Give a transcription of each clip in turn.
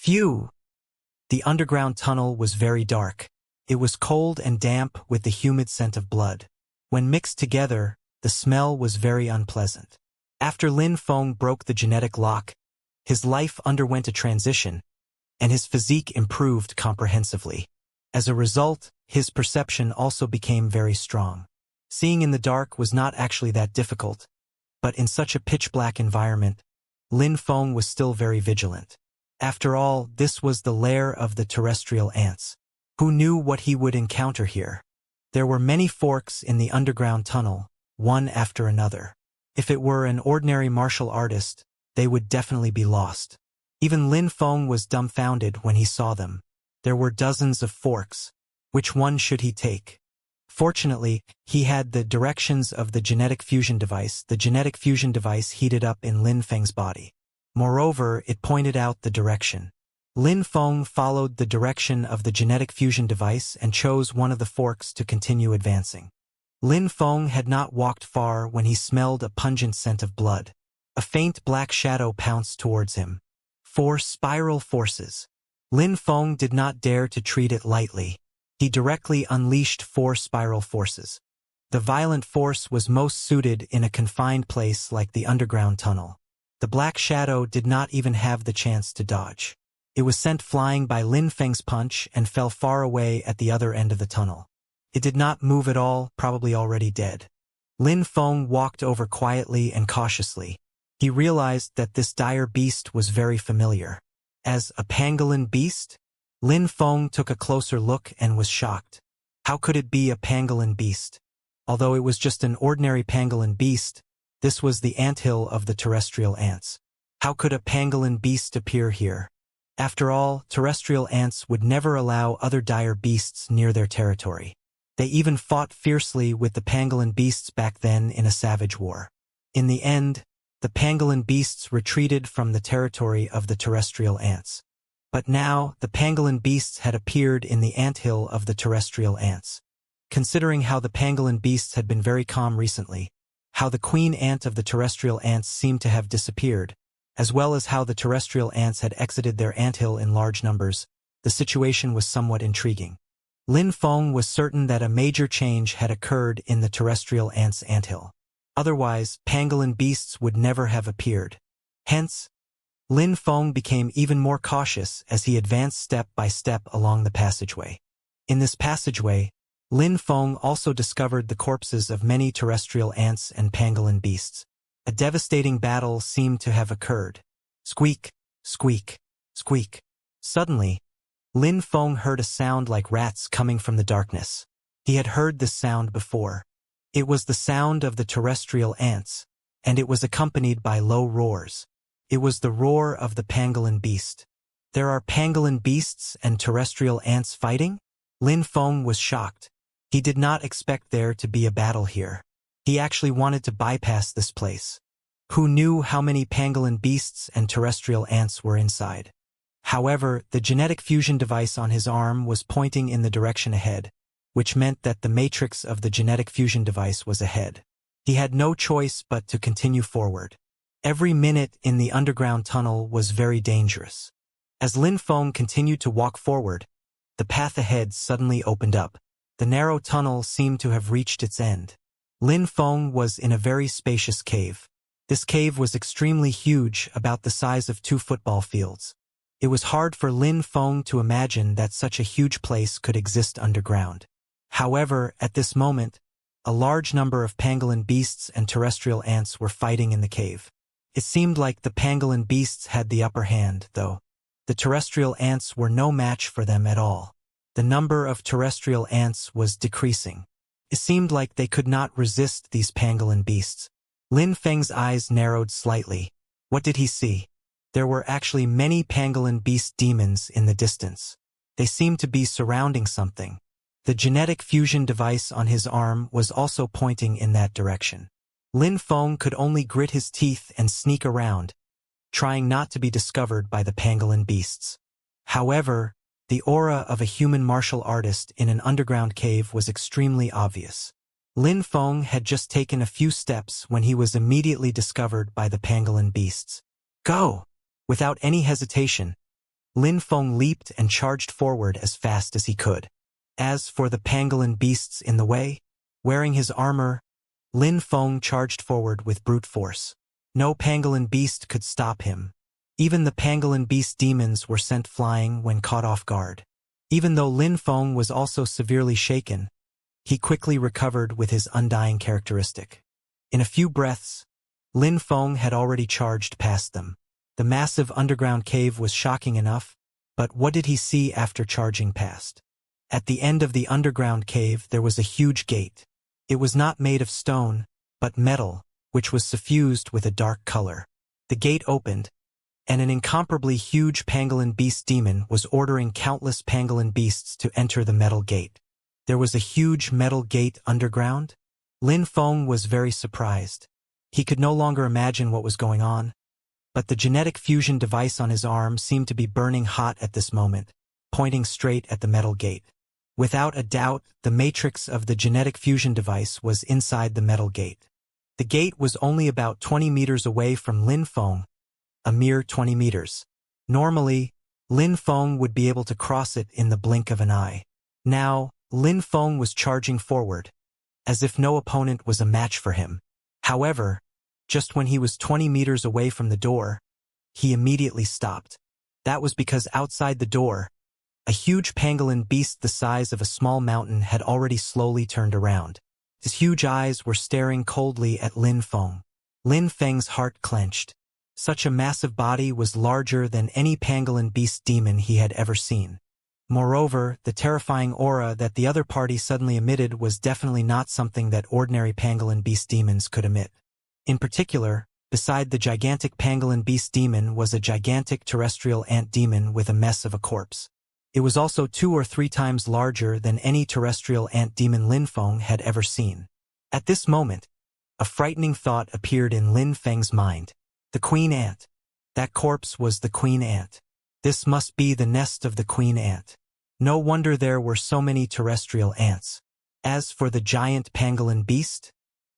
Phew! The underground tunnel was very dark. It was cold and damp with the humid scent of blood. When mixed together, the smell was very unpleasant. After Lin Feng broke the genetic lock, his life underwent a transition, and his physique improved comprehensively. As a result, his perception also became very strong. Seeing in the dark was not actually that difficult, but in such a pitch-black environment, Lin Feng was still very vigilant. After all, this was the lair of the terrestrial ants. Who knew what he would encounter here? There were many forks in the underground tunnel, one after another. If it were an ordinary martial artist, they would definitely be lost. Even Lin Feng was dumbfounded when he saw them. There were dozens of forks. Which one should he take? Fortunately, he had the directions of the genetic fusion device. The genetic fusion device heated up in Lin Feng's body. Moreover, it pointed out the direction. Lin Feng followed the direction of the genetic fusion device and chose one of the forks to continue advancing. Lin Feng had not walked far when he smelled a pungent scent of blood. A faint black shadow pounced towards him. 4 spiral forces. Lin Feng did not dare to treat it lightly. He directly unleashed 4 spiral forces. The violent force was most suited in a confined place like the underground tunnel. The black shadow did not even have the chance to dodge. It was sent flying by Lin Feng's punch and fell far away at the other end of the tunnel. It did not move at all, probably already dead. Lin Feng walked over quietly and cautiously. He realized that this dire beast was very familiar. As a pangolin beast? Lin Feng took a closer look and was shocked. How could it be a pangolin beast? Although it was just an ordinary pangolin beast, this was the anthill of the terrestrial ants. How could a pangolin beast appear here? After all, terrestrial ants would never allow other dire beasts near their territory. They even fought fiercely with the pangolin beasts back then in a savage war. In the end, the pangolin beasts retreated from the territory of the terrestrial ants. But now, the pangolin beasts had appeared in the anthill of the terrestrial ants. Considering how the pangolin beasts had been very calm recently, how the queen ant of the terrestrial ants seemed to have disappeared, as well as how the terrestrial ants had exited their anthill in large numbers, the situation was somewhat intriguing. Lin Feng was certain that a major change had occurred in the terrestrial ants' anthill. Otherwise, pangolin beasts would never have appeared. Hence, Lin Feng became even more cautious as he advanced step by step along the passageway. In this passageway, Lin Feng also discovered the corpses of many terrestrial ants and pangolin beasts. A devastating battle seemed to have occurred. Squeak, squeak, squeak. Suddenly, Lin Feng heard a sound like rats coming from the darkness. He had heard this sound before. It was the sound of the terrestrial ants, and it was accompanied by low roars. It was the roar of the pangolin beast. There are pangolin beasts and terrestrial ants fighting? Lin Feng was shocked. He did not expect there to be a battle here. He actually wanted to bypass this place. Who knew how many pangolin beasts and terrestrial ants were inside? However, the genetic fusion device on his arm was pointing in the direction ahead, which meant that the matrix of the genetic fusion device was ahead. He had no choice but to continue forward. Every minute in the underground tunnel was very dangerous. As Lin Feng continued to walk forward, the path ahead suddenly opened up. The narrow tunnel seemed to have reached its end. Lin Feng was in a very spacious cave. This cave was extremely huge, about the size of 2 football fields. It was hard for Lin Feng to imagine that such a huge place could exist underground. However, at this moment, a large number of pangolin beasts and terrestrial ants were fighting in the cave. It seemed like the pangolin beasts had the upper hand, though. The terrestrial ants were no match for them at all. The number of terrestrial ants was decreasing. It seemed like they could not resist these pangolin beasts. Lin Feng's eyes narrowed slightly. What did he see? There were actually many pangolin beast demons in the distance. They seemed to be surrounding something. The genetic fusion device on his arm was also pointing in that direction. Lin Feng could only grit his teeth and sneak around, trying not to be discovered by the pangolin beasts. However, the aura of a human martial artist in an underground cave was extremely obvious. Lin Feng had just taken a few steps when he was immediately discovered by the pangolin beasts. Go! Without any hesitation, Lin Feng leaped and charged forward as fast as he could. As for the pangolin beasts in the way, wearing his armor, Lin Feng charged forward with brute force. No pangolin beast could stop him. Even the pangolin beast demons were sent flying when caught off guard. Even though Lin Feng was also severely shaken, he quickly recovered with his undying characteristic. In a few breaths, Lin Feng had already charged past them. The massive underground cave was shocking enough, but what did he see after charging past? At the end of the underground cave there was a huge gate. It was not made of stone, but metal, which was suffused with a dark color. The gate opened, and an incomparably huge pangolin beast demon was ordering countless pangolin beasts to enter the metal gate. There was a huge metal gate underground? Lin Feng was very surprised. He could no longer imagine what was going on, but the genetic fusion device on his arm seemed to be burning hot at this moment, pointing straight at the metal gate. Without a doubt, the matrix of the genetic fusion device was inside the metal gate. The gate was only about 20 meters away from Lin Feng, a mere 20 meters. Normally, Lin Feng would be able to cross it in the blink of an eye. Now, Lin Feng was charging forward, as if no opponent was a match for him. However, just when he was 20 meters away from the door, he immediately stopped. That was because outside the door, a huge pangolin beast the size of a small mountain had already slowly turned around. His huge eyes were staring coldly at Lin Feng. Lin Feng's heart clenched. Such a massive body was larger than any pangolin beast demon he had ever seen. Moreover, the terrifying aura that the other party suddenly emitted was definitely not something that ordinary pangolin beast demons could emit. In particular, beside the gigantic pangolin beast demon was a gigantic terrestrial ant demon with a mess of a corpse. It was also 2 or 3 times larger than any terrestrial ant demon Lin Feng had ever seen. At this moment, a frightening thought appeared in Lin Feng's mind. The queen ant. That corpse was the queen ant. This must be the nest of the queen ant. No wonder there were so many terrestrial ants. As for the giant pangolin beast,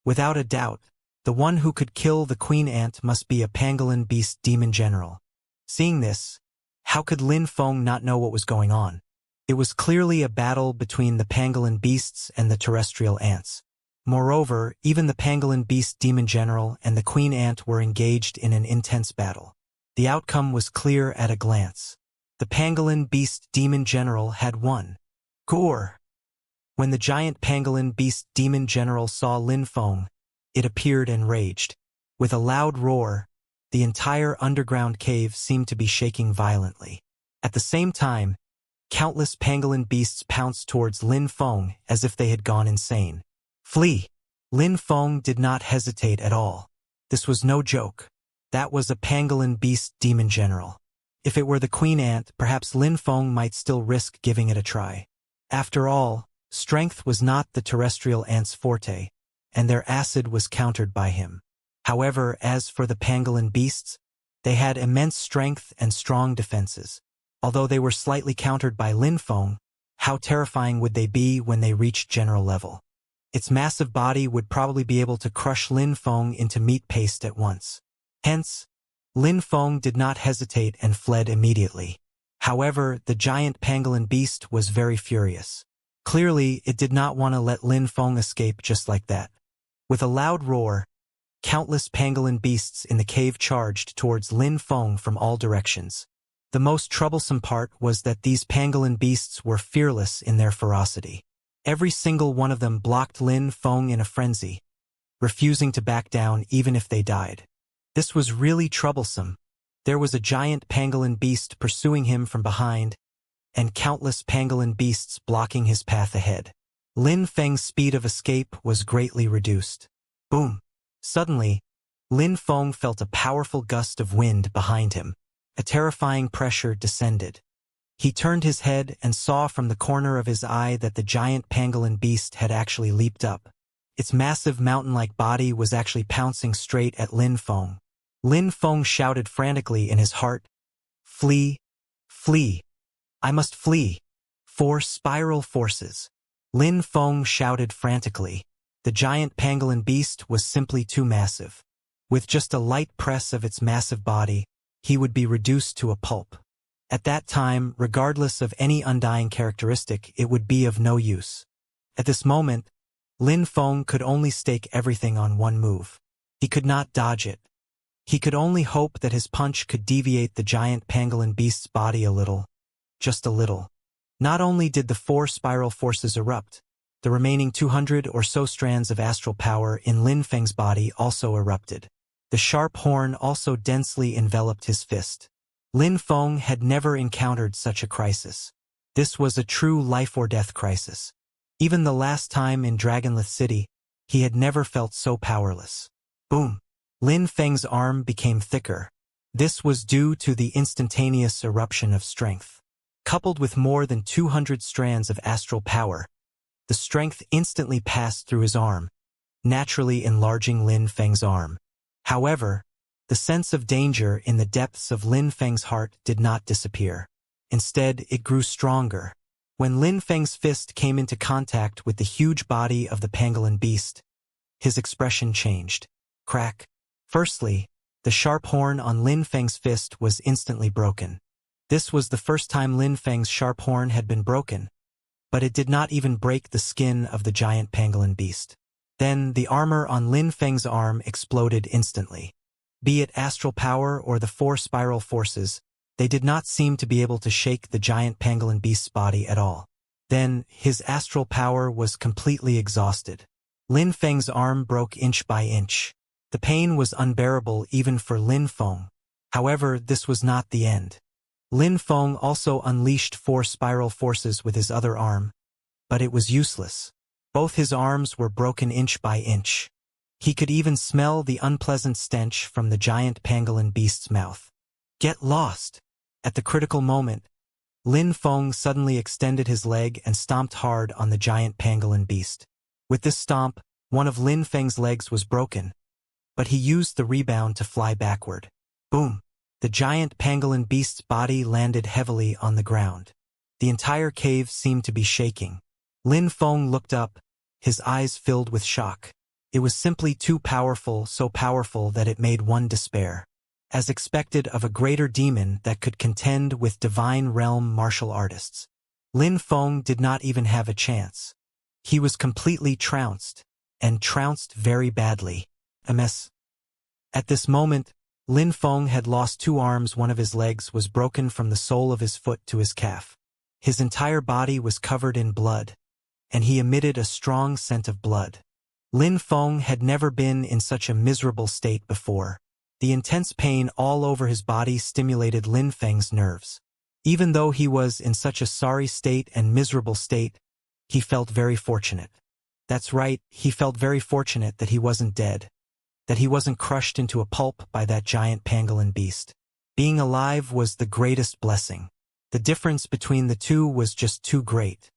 without a doubt, the one who could kill the queen ant must be a pangolin beast demon general. Seeing this, how could Lin Feng not know what was going on? It was clearly a battle between the pangolin beasts and the terrestrial ants. Moreover, even the pangolin beast demon general and the queen ant were engaged in an intense battle. The outcome was clear at a glance. The pangolin beast demon general had won. Gore! When the giant pangolin beast demon general saw Lin Feng, it appeared enraged. With a loud roar, the entire underground cave seemed to be shaking violently. At the same time, countless pangolin beasts pounced towards Lin Feng as if they had gone insane. Flee! Lin Feng did not hesitate at all. This was no joke. That was a pangolin beast demon general. If it were the queen ant, perhaps Lin Feng might still risk giving it a try. After all, strength was not the terrestrial ant's forte, and their acid was countered by him. However, as for the pangolin beasts, they had immense strength and strong defenses. Although they were slightly countered by Lin Feng, how terrifying would they be when they reached general level? Its massive body would probably be able to crush Lin Feng into meat paste at once. Hence, Lin Feng did not hesitate and fled immediately. However, the giant pangolin beast was very furious. Clearly, it did not want to let Lin Feng escape just like that. With a loud roar, countless pangolin beasts in the cave charged towards Lin Feng from all directions. The most troublesome part was that these pangolin beasts were fearless in their ferocity. Every single one of them blocked Lin Feng in a frenzy, refusing to back down even if they died. This was really troublesome. There was a giant pangolin beast pursuing him from behind, and countless pangolin beasts blocking his path ahead. Lin Feng's speed of escape was greatly reduced. Boom! Suddenly, Lin Feng felt a powerful gust of wind behind him. A terrifying pressure descended. He turned his head and saw from the corner of his eye that the giant pangolin beast had actually leaped up. Its massive mountain-like body was actually pouncing straight at Lin Feng. Lin Feng shouted frantically in his heart, "Flee! Flee! I must flee!" 4 spiral forces. Lin Feng shouted frantically. The giant pangolin beast was simply too massive. With just a light press of its massive body, he would be reduced to a pulp. At that time, regardless of any undying characteristic, it would be of no use. At this moment, Lin Feng could only stake everything on one move. He could not dodge it. He could only hope that his punch could deviate the giant pangolin beast's body a little. Just a little. Not only did the 4 spiral forces erupt, the remaining 200 or so strands of astral power in Lin Feng's body also erupted. The sharp horn also densely enveloped his fist. Lin Feng had never encountered such a crisis. This was a true life-or-death crisis. Even the last time in Dragonlith City, he had never felt so powerless. Boom! Lin Feng's arm became thicker. This was due to the instantaneous eruption of strength. Coupled with more than 200 strands of astral power, the strength instantly passed through his arm, naturally enlarging Lin Feng's arm. However, the sense of danger in the depths of Lin Feng's heart did not disappear. Instead, it grew stronger. When Lin Feng's fist came into contact with the huge body of the pangolin beast, his expression changed. Crack. Firstly, the sharp horn on Lin Feng's fist was instantly broken. This was the first time Lin Feng's sharp horn had been broken, but it did not even break the skin of the giant pangolin beast. Then, the armor on Lin Feng's arm exploded instantly. Be it astral power or the 4 spiral forces, they did not seem to be able to shake the giant pangolin beast's body at all. Then, his astral power was completely exhausted. Lin Feng's arm broke inch by inch. The pain was unbearable even for Lin Feng. However, this was not the end. Lin Feng also unleashed 4 spiral forces with his other arm, but it was useless. Both his arms were broken inch by inch. He could even smell the unpleasant stench from the giant pangolin beast's mouth. Get lost! At the critical moment, Lin Feng suddenly extended his leg and stomped hard on the giant pangolin beast. With this stomp, one of Lin Feng's legs was broken, but he used the rebound to fly backward. Boom! The giant pangolin beast's body landed heavily on the ground. The entire cave seemed to be shaking. Lin Feng looked up, his eyes filled with shock. It was simply too powerful, so powerful that it made one despair. As expected of a greater demon that could contend with divine realm martial artists, Lin Feng did not even have a chance. He was completely trounced, and trounced very badly. MS. At this moment, Lin Feng had lost 2 arms. One of his legs was broken from the sole of his foot to his calf. His entire body was covered in blood, and he emitted a strong scent of blood. Lin Feng had never been in such a miserable state before. The intense pain all over his body stimulated Lin Feng's nerves. Even though he was in such a sorry state and miserable state, he felt very fortunate. That's right, he felt very fortunate that he wasn't dead, that he wasn't crushed into a pulp by that giant pangolin beast. Being alive was the greatest blessing. The difference between the two was just too great.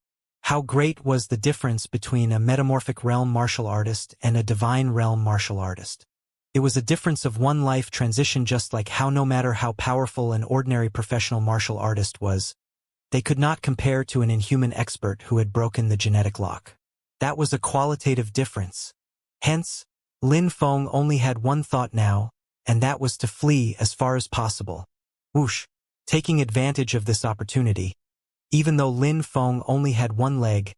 How great was the difference between a metamorphic realm martial artist and a divine realm martial artist? It was a difference of one life transition, just like how no matter how powerful an ordinary professional martial artist was, they could not compare to an inhuman expert who had broken the genetic lock. That was a qualitative difference. Hence, Lin Feng only had one thought now, and that was to flee as far as possible. Whoosh! Taking advantage of this opportunity, even though Lin Feng only had one leg,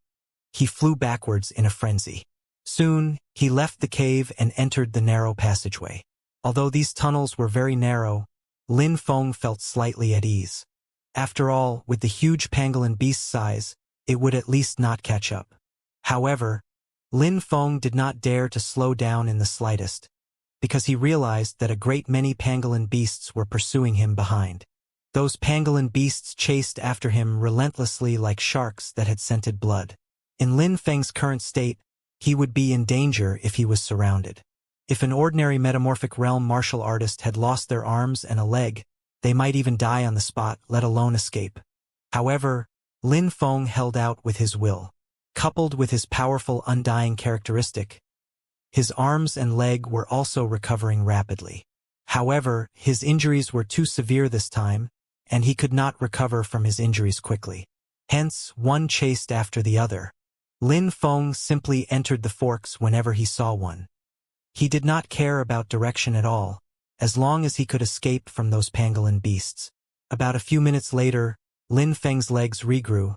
he flew backwards in a frenzy. Soon, he left the cave and entered the narrow passageway. Although these tunnels were very narrow, Lin Feng felt slightly at ease. After all, with the huge pangolin beast's size, it would at least not catch up. However, Lin Feng did not dare to slow down in the slightest, because he realized that a great many pangolin beasts were pursuing him behind. Those pangolin beasts chased after him relentlessly like sharks that had scented blood. In Lin Feng's current state, he would be in danger if he was surrounded. If an ordinary metamorphic realm martial artist had lost their arms and a leg, they might even die on the spot, let alone escape. However, Lin Feng held out with his will. Coupled with his powerful undying characteristic, his arms and leg were also recovering rapidly. However, his injuries were too severe this time, and he could not recover from his injuries quickly. Hence, one chased after the other. Lin Feng simply entered the forks whenever he saw one. He did not care about direction at all, as long as he could escape from those pangolin beasts. About a few minutes later, Lin Feng's legs regrew,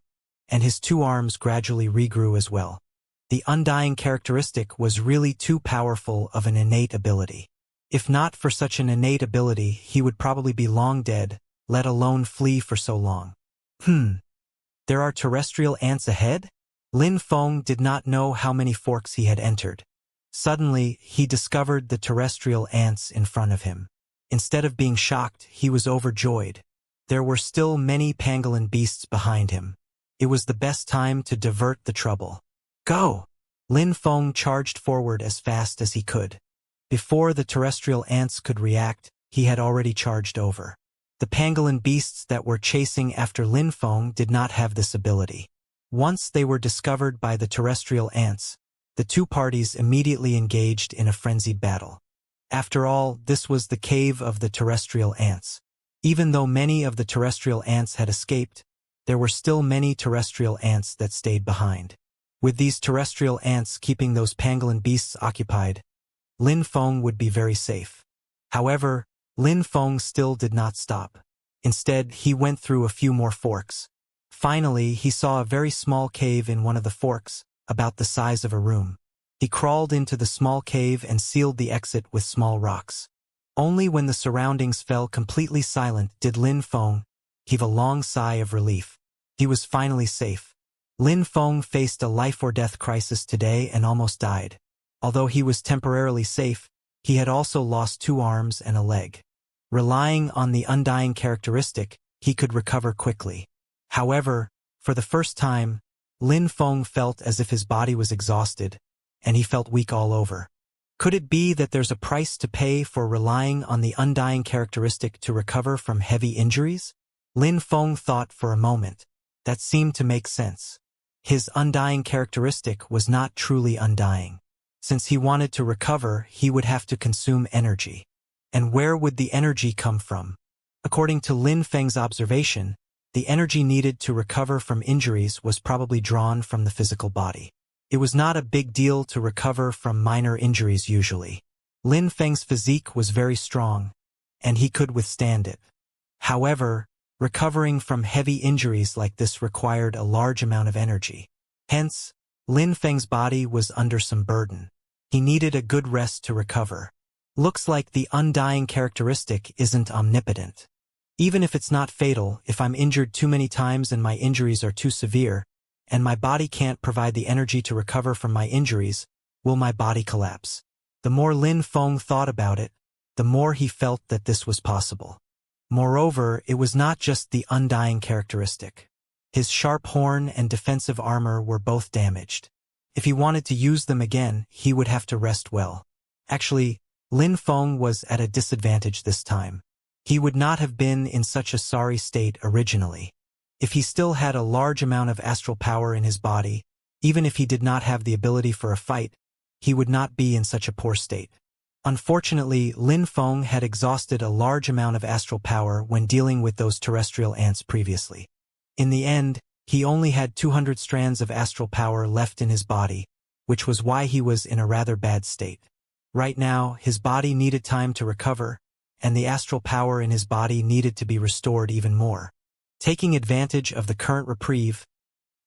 and his two arms gradually regrew as well. The undying characteristic was really too powerful of an innate ability. If not for such an innate ability, he would probably be long dead, let alone flee for so long. There are terrestrial ants ahead? Lin Feng did not know how many forks he had entered. Suddenly, he discovered the terrestrial ants in front of him. Instead of being shocked, he was overjoyed. There were still many pangolin beasts behind him. It was the best time to divert the trouble. Go! Lin Feng charged forward as fast as he could. Before the terrestrial ants could react, he had already charged over. The pangolin beasts that were chasing after Lin Feng did not have this ability. Once they were discovered by the terrestrial ants, the two parties immediately engaged in a frenzied battle. After all, this was the cave of the terrestrial ants. Even though many of the terrestrial ants had escaped, there were still many terrestrial ants that stayed behind. With these terrestrial ants keeping those pangolin beasts occupied, Lin Feng would be very safe. However, Lin Feng still did not stop. Instead, he went through a few more forks. Finally, he saw a very small cave in one of the forks, about the size of a room. He crawled into the small cave and sealed the exit with small rocks. Only when the surroundings fell completely silent did Lin Feng heave a long sigh of relief. He was finally safe. Lin Feng faced a life-or-death crisis today and almost died. Although he was temporarily safe, he had also lost 2 arms and a leg. Relying on the undying characteristic, he could recover quickly. However, for the first time, Lin Feng felt as if his body was exhausted, and he felt weak all over. Could it be that there's a price to pay for relying on the undying characteristic to recover from heavy injuries? Lin Feng thought for a moment. That seemed to make sense. His undying characteristic was not truly undying. Since he wanted to recover, he would have to consume energy. And where would the energy come from? According to Lin Feng's observation, the energy needed to recover from injuries was probably drawn from the physical body. It was not a big deal to recover from minor injuries usually. Lin Feng's physique was very strong, and he could withstand it. However, recovering from heavy injuries like this required a large amount of energy. Hence, Lin Feng's body was under some burden. He needed a good rest to recover. Looks like the undying characteristic isn't omnipotent. Even if it's not fatal, if I'm injured too many times and my injuries are too severe, and my body can't provide the energy to recover from my injuries, will my body collapse? The more Lin Feng thought about it, the more he felt that this was possible. Moreover, it was not just the undying characteristic. His sharp horn and defensive armor were both damaged. If he wanted to use them again, he would have to rest well. Actually, Lin Feng was at a disadvantage this time. He would not have been in such a sorry state originally. If he still had a large amount of astral power in his body, even if he did not have the ability for a fight, he would not be in such a poor state. Unfortunately, Lin Feng had exhausted a large amount of astral power when dealing with those terrestrial ants previously. In the end, he only had 200 strands of astral power left in his body, which was why he was in a rather bad state. Right now, his body needed time to recover, and the astral power in his body needed to be restored even more. Taking advantage of the current reprieve,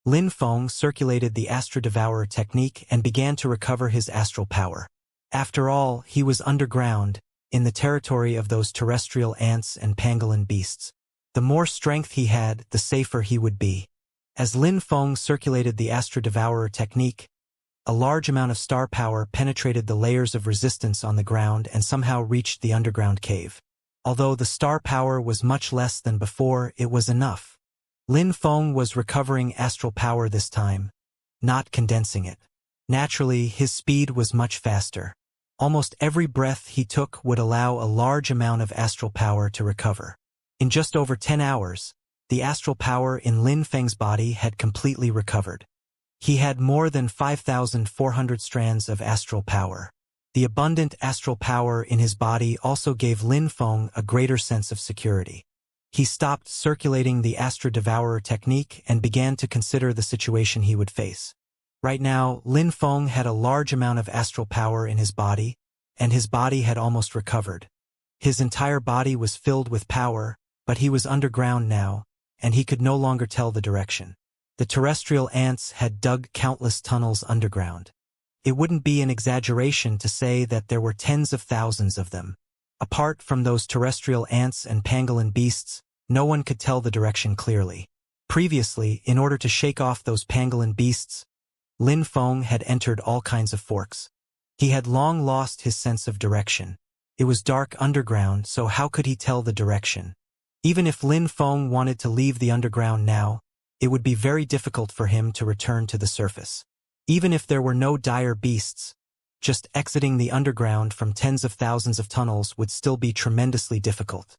Lin Feng circulated the Astro Devourer technique and began to recover his astral power. After all, he was underground, in the territory of those terrestrial ants and pangolin beasts. The more strength he had, the safer he would be. As Lin Feng circulated the Astro Devourer technique, a large amount of star power penetrated the layers of resistance on the ground and somehow reached the underground cave. Although the star power was much less than before, it was enough. Lin Feng was recovering astral power this time, not condensing it. Naturally, his speed was much faster. Almost every breath he took would allow a large amount of astral power to recover. In just over 10 hours, the astral power in Lin Feng's body had completely recovered. He had more than 5,400 strands of astral power. The abundant astral power in his body also gave Lin Feng a greater sense of security. He stopped circulating the Astro Devourer technique and began to consider the situation he would face. Right now, Lin Feng had a large amount of astral power in his body, and his body had almost recovered. His entire body was filled with power, But he was underground now, and he could no longer tell the direction. The terrestrial ants had dug countless tunnels underground. It wouldn't be an exaggeration to say that there were tens of thousands of them. Apart from those terrestrial ants and pangolin beasts, no one could tell the direction clearly. Previously, in order to shake off those pangolin beasts, Lin Feng had entered all kinds of forks. He had long lost his sense of direction. It was dark underground, so how could he tell the direction? Even if Lin Feng wanted to leave the underground now, it would be very difficult for him to return to the surface. Even if there were no dire beasts, just exiting the underground from tens of thousands of tunnels would still be tremendously difficult.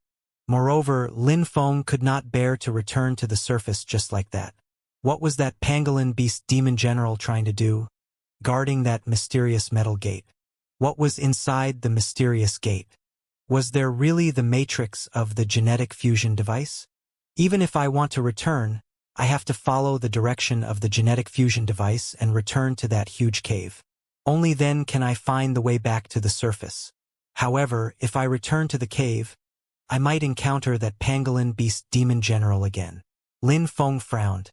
Moreover, Lin Feng could not bear to return to the surface just like that. What was that pangolin beast demon general trying to do? Guarding that mysterious metal gate. What was inside the mysterious gate? Was there really the matrix of the genetic fusion device? Even if I want to return, I have to follow the direction of the genetic fusion device and return to that huge cave. Only then can I find the way back to the surface. However, if I return to the cave, I might encounter that pangolin beast demon general again. Lin Feng frowned.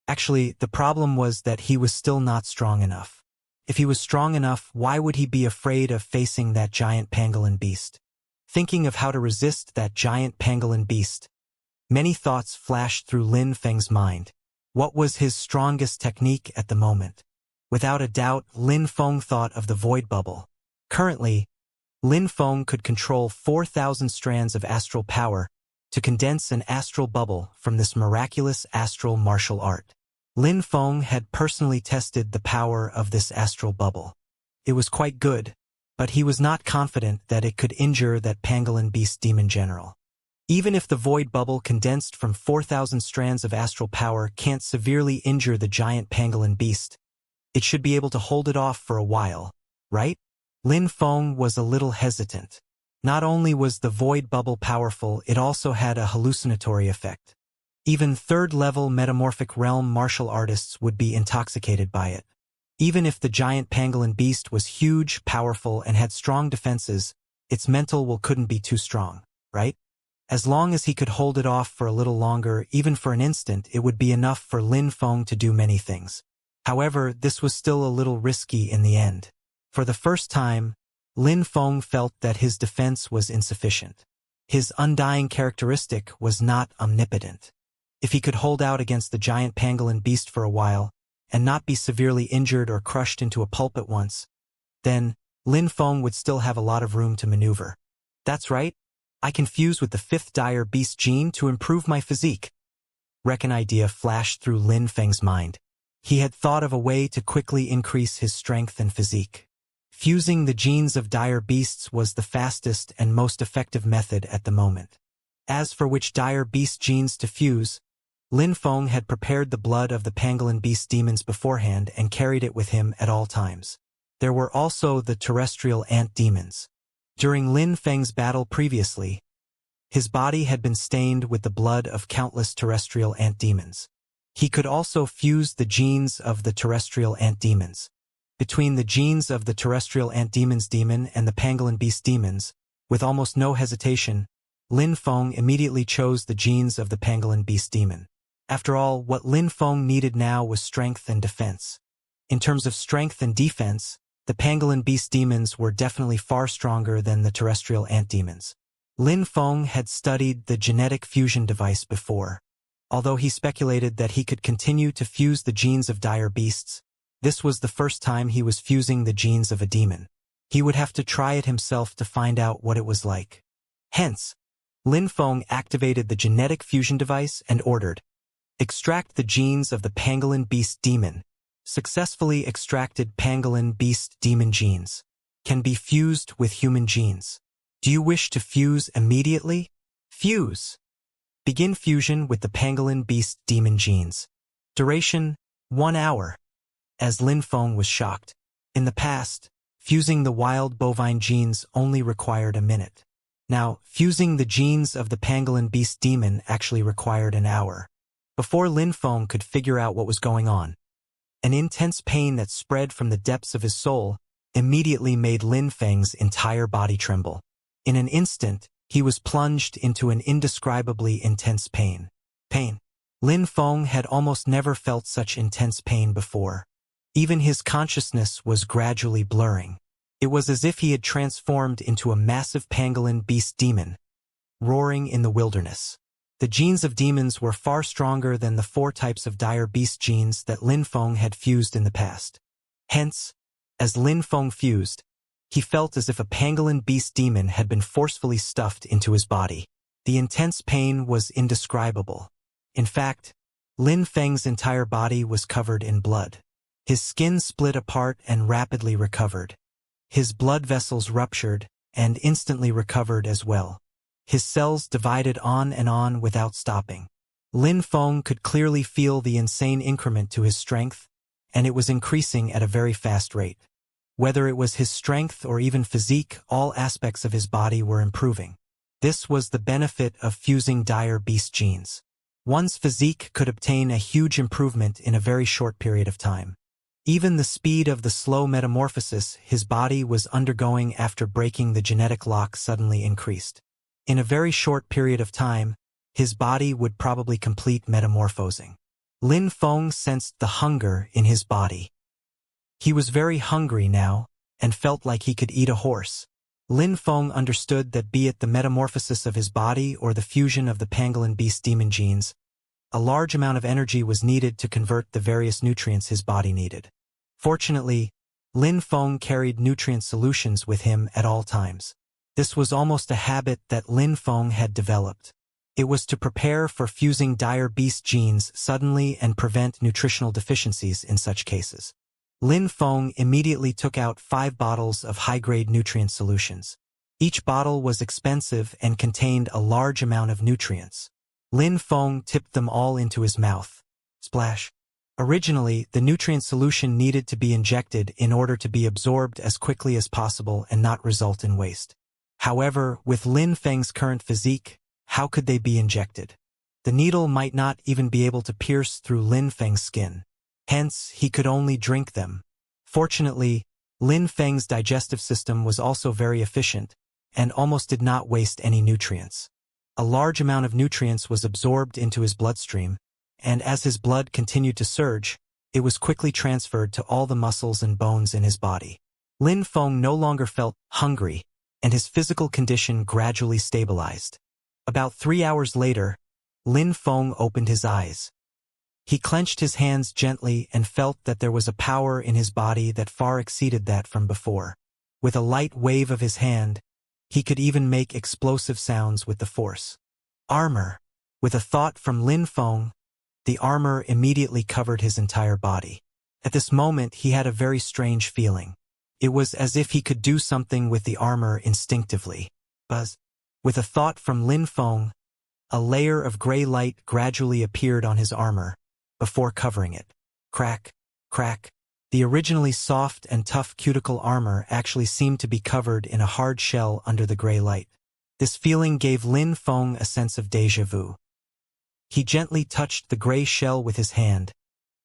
Actually, the problem was that he was still not strong enough. If he was strong enough, why would he be afraid of facing that giant pangolin beast? Thinking of how to resist that giant pangolin beast, many thoughts flashed through Lin Feng's mind. What was his strongest technique at the moment? Without a doubt, Lin Feng thought of the void bubble. Currently, Lin Feng could control 4,000 strands of astral power to condense an astral bubble from this miraculous astral martial art. Lin Feng had personally tested the power of this astral bubble. It was quite good, but he was not confident that it could injure that pangolin beast demon general. Even if the void bubble condensed from 4,000 strands of astral power can't severely injure the giant pangolin beast, it should be able to hold it off for a while, right? Lin Feng was a little hesitant. Not only was the void bubble powerful, it also had a hallucinatory effect. Even third-level metamorphic realm martial artists would be intoxicated by it. Even if the giant pangolin beast was huge, powerful, and had strong defenses, its mental will couldn't be too strong, right? As long as he could hold it off for a little longer, even for an instant, it would be enough for Lin Feng to do many things. However, this was still a little risky in the end. For the first time, Lin Feng felt that his defense was insufficient. His undying characteristic was not omnipotent. If he could hold out against the giant pangolin beast for a while, and not be severely injured or crushed into a pulp at once, then Lin Feng would still have a lot of room to maneuver. That's right, I can fuse with the fifth dire beast gene to improve my physique. An idea flashed through Lin Feng's mind. He had thought of a way to quickly increase his strength and physique. Fusing the genes of dire beasts was the fastest and most effective method at the moment. As for which dire beast genes to fuse, Lin Feng had prepared the blood of the pangolin beast demons beforehand and carried it with him at all times. There were also the terrestrial ant demons. During Lin Feng's battle previously, his body had been stained with the blood of countless terrestrial ant demons. He could also fuse the genes of the terrestrial ant demons. Between the genes of the terrestrial ant demons demon and the pangolin beast demons, with almost no hesitation, Lin Feng immediately chose the genes of the pangolin beast demon. After all, what Lin Feng needed now was strength and defense. In terms of strength and defense, the pangolin beast demons were definitely far stronger than the terrestrial ant demons. Lin Feng had studied the genetic fusion device before. Although he speculated that he could continue to fuse the genes of dire beasts, this was the first time he was fusing the genes of a demon. He would have to try it himself to find out what it was like. Hence, Lin Feng activated the genetic fusion device and ordered, "Extract the genes of the pangolin beast demon." Successfully extracted pangolin beast demon genes. Can be fused with human genes. Do you wish to fuse immediately? Fuse. Begin fusion with the pangolin beast demon genes. Duration, 1 hour. As Lin Feng was shocked. In the past, fusing the wild bovine genes only required a minute. Now, fusing the genes of the pangolin beast demon actually required an hour. Before Lin Feng could figure out what was going on, an intense pain that spread from the depths of his soul immediately made Lin Feng's entire body tremble. In an instant, he was plunged into an indescribably intense pain. Lin Feng had almost never felt such intense pain before. Even his consciousness was gradually blurring. It was as if he had transformed into a massive pangolin beast demon, roaring in the wilderness. The genes of demons were far stronger than the 4 types of dire beast genes that Lin Feng had fused in the past. Hence, as Lin Feng fused, he felt as if a pangolin beast demon had been forcefully stuffed into his body. The intense pain was indescribable. In fact, Lin Feng's entire body was covered in blood. His skin split apart and rapidly recovered. His blood vessels ruptured and instantly recovered as well. His cells divided on and on without stopping. Lin Feng could clearly feel the insane increment to his strength, and it was increasing at a very fast rate. Whether it was his strength or even physique, all aspects of his body were improving. This was the benefit of fusing dire beast genes. One's physique could obtain a huge improvement in a very short period of time. Even the speed of the slow metamorphosis his body was undergoing after breaking the genetic lock suddenly increased. In a very short period of time, his body would probably complete metamorphosing. Lin Feng sensed the hunger in his body. He was very hungry now, and felt like he could eat a horse. Lin Feng understood that be it the metamorphosis of his body or the fusion of the pangolin beast demon genes, a large amount of energy was needed to convert the various nutrients his body needed. Fortunately, Lin Feng carried nutrient solutions with him at all times. This was almost a habit that Lin Feng had developed. It was to prepare for fusing dire beast genes suddenly and prevent nutritional deficiencies in such cases. Lin Feng immediately took out 5 bottles of high-grade nutrient solutions. Each bottle was expensive and contained a large amount of nutrients. Lin Feng tipped them all into his mouth. Splash. Originally, the nutrient solution needed to be injected in order to be absorbed as quickly as possible and not result in waste. However, with Lin Feng's current physique, how could they be injected? The needle might not even be able to pierce through Lin Feng's skin. Hence, he could only drink them. Fortunately, Lin Feng's digestive system was also very efficient and almost did not waste any nutrients. A large amount of nutrients was absorbed into his bloodstream, and as his blood continued to surge, it was quickly transferred to all the muscles and bones in his body. Lin Feng no longer felt hungry, and his physical condition gradually stabilized. About 3 hours later, Lin Feng opened his eyes. He clenched his hands gently and felt that there was a power in his body that far exceeded that from before. With a light wave of his hand, he could even make explosive sounds with the force. Armor. With a thought from Lin Feng, the armor immediately covered his entire body. At this moment he had a very strange feeling. It was as if he could do something with the armor instinctively. Buzz. With a thought from Lin Feng, a layer of gray light gradually appeared on his armor, before covering it. Crack, crack. The originally soft and tough cuticle armor actually seemed to be covered in a hard shell under the gray light. This feeling gave Lin Feng a sense of déjà vu. He gently touched the gray shell with his hand,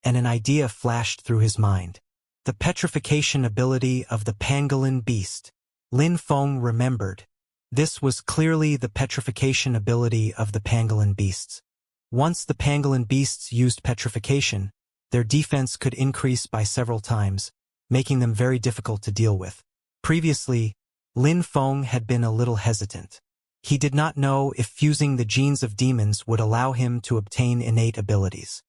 and an idea flashed through his mind. The petrification ability of the pangolin beast. Lin Feng remembered. This was clearly the petrification ability of the pangolin beasts. Once the pangolin beasts used petrification, their defense could increase by several times, making them very difficult to deal with. Previously, Lin Feng had been a little hesitant. He did not know if fusing the genes of demons would allow him to obtain innate abilities.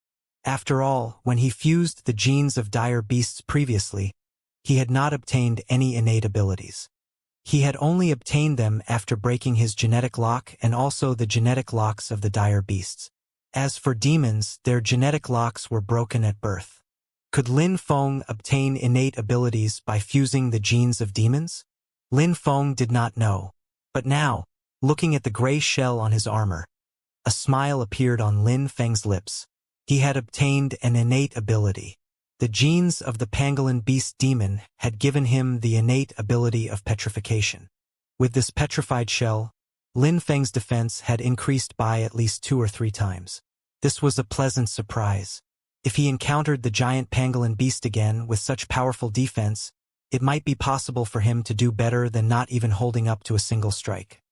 After all, when he fused the genes of dire beasts previously, he had not obtained any innate abilities. He had only obtained them after breaking his genetic lock and also the genetic locks of the dire beasts. As for demons, their genetic locks were broken at birth. Could Lin Feng obtain innate abilities by fusing the genes of demons? Lin Feng did not know. But now, looking at the gray shell on his armor, a smile appeared on Lin Feng's lips. He had obtained an innate ability. The genes of the pangolin beast demon had given him the innate ability of petrification. With this petrified shell, Lin Feng's defense had increased by at least 2 or 3 times. This was a pleasant surprise. If he encountered the giant pangolin beast again with such powerful defense, it might be possible for him to do better than not even holding up to a single strike.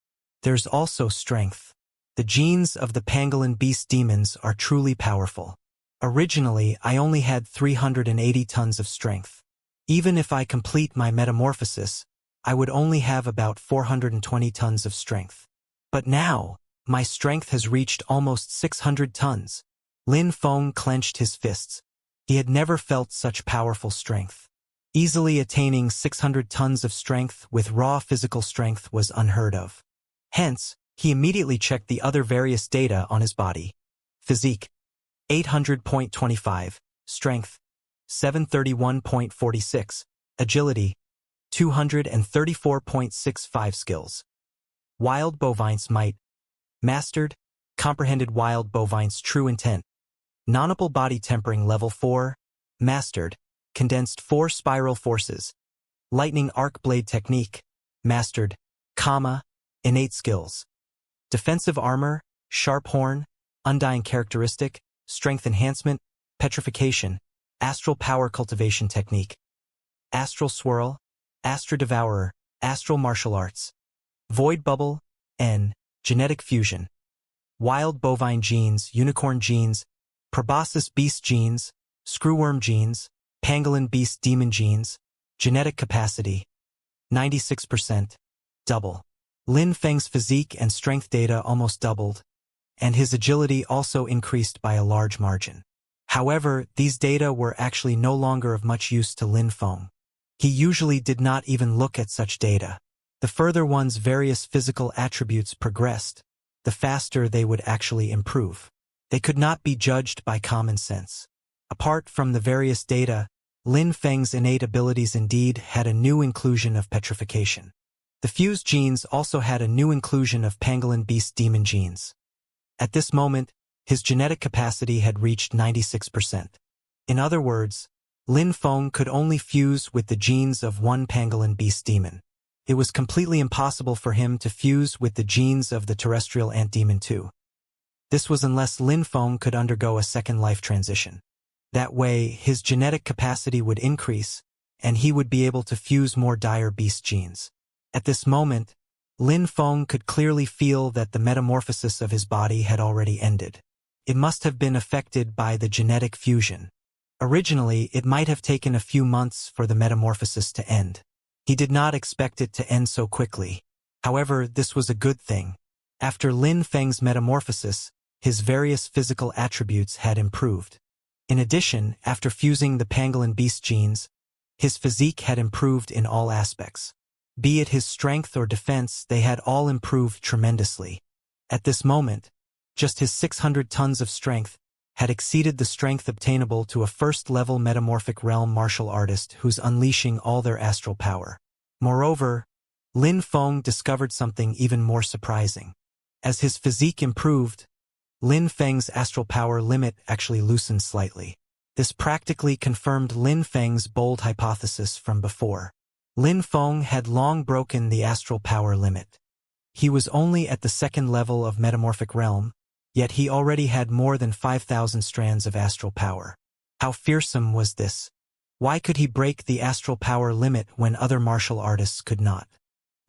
there's also strength. The genes of the pangolin beast demons are truly powerful. Originally, I only had 380 tons of strength. Even if I complete my metamorphosis, I would only have about 420 tons of strength. But now, my strength has reached almost 600 tons. Lin Feng clenched his fists. He had never felt such powerful strength. Easily attaining 600 tons of strength with raw physical strength was unheard of. Hence, he immediately checked the other various data on his body. Physique: 800.25, Strength: 731.46, Agility: 234.65 Skills. Wild Bovine's Might: Mastered, Comprehended Wild Bovine's True Intent. Nonable Body Tempering Level 4, Mastered, Condensed 4 Spiral Forces. Lightning Arc Blade Technique, Mastered, Innate Skills. Defensive Armor, Sharp Horn, Undying Characteristic, Strength Enhancement, Petrification, Astral Power Cultivation Technique. Astral Swirl, Astro Devourer, Astral Martial Arts. Void Bubble, Genetic Fusion. Wild Bovine Genes, Unicorn Genes, Proboscis Beast Genes, Screwworm Genes, Pangolin Beast Demon Genes. Genetic Capacity: 96%. Double. Lin Feng's physique and strength data almost doubled, and his agility also increased by a large margin. However, these data were actually no longer of much use to Lin Feng. He usually did not even look at such data. The further one's various physical attributes progressed, the faster they would actually improve. They could not be judged by common sense. Apart from the various data, Lin Feng's innate abilities indeed had a new inclusion of petrification. The fused genes also had a new inclusion of pangolin beast demon genes. At this moment, his genetic capacity had reached 96%. In other words, Lin Feng could only fuse with the genes of one pangolin beast demon. It was completely impossible for him to fuse with the genes of the terrestrial ant demon too. This was unless Lin Feng could undergo a second life transition. That way, his genetic capacity would increase, and he would be able to fuse more dire beast genes. At this moment, Lin Feng could clearly feel that the metamorphosis of his body had already ended. It must have been affected by the genetic fusion. Originally, it might have taken a few months for the metamorphosis to end. He did not expect it to end so quickly. However, this was a good thing. After Lin Feng's metamorphosis, his various physical attributes had improved. In addition, after fusing the pangolin beast genes, his physique had improved in all aspects. Be it his strength or defense, they had all improved tremendously. At this moment, just his 600 tons of strength had exceeded the strength obtainable to a first-level metamorphic realm martial artist who's unleashing all their astral power. Moreover, Lin Feng discovered something even more surprising. As his physique improved, Lin Feng's astral power limit actually loosened slightly. This practically confirmed Lin Feng's bold hypothesis from before. Lin Feng had long broken the astral power limit. He was only at the second level of metamorphic realm, yet he already had more than 5,000 strands of astral power. How fearsome was this? Why could he break the astral power limit when other martial artists could not?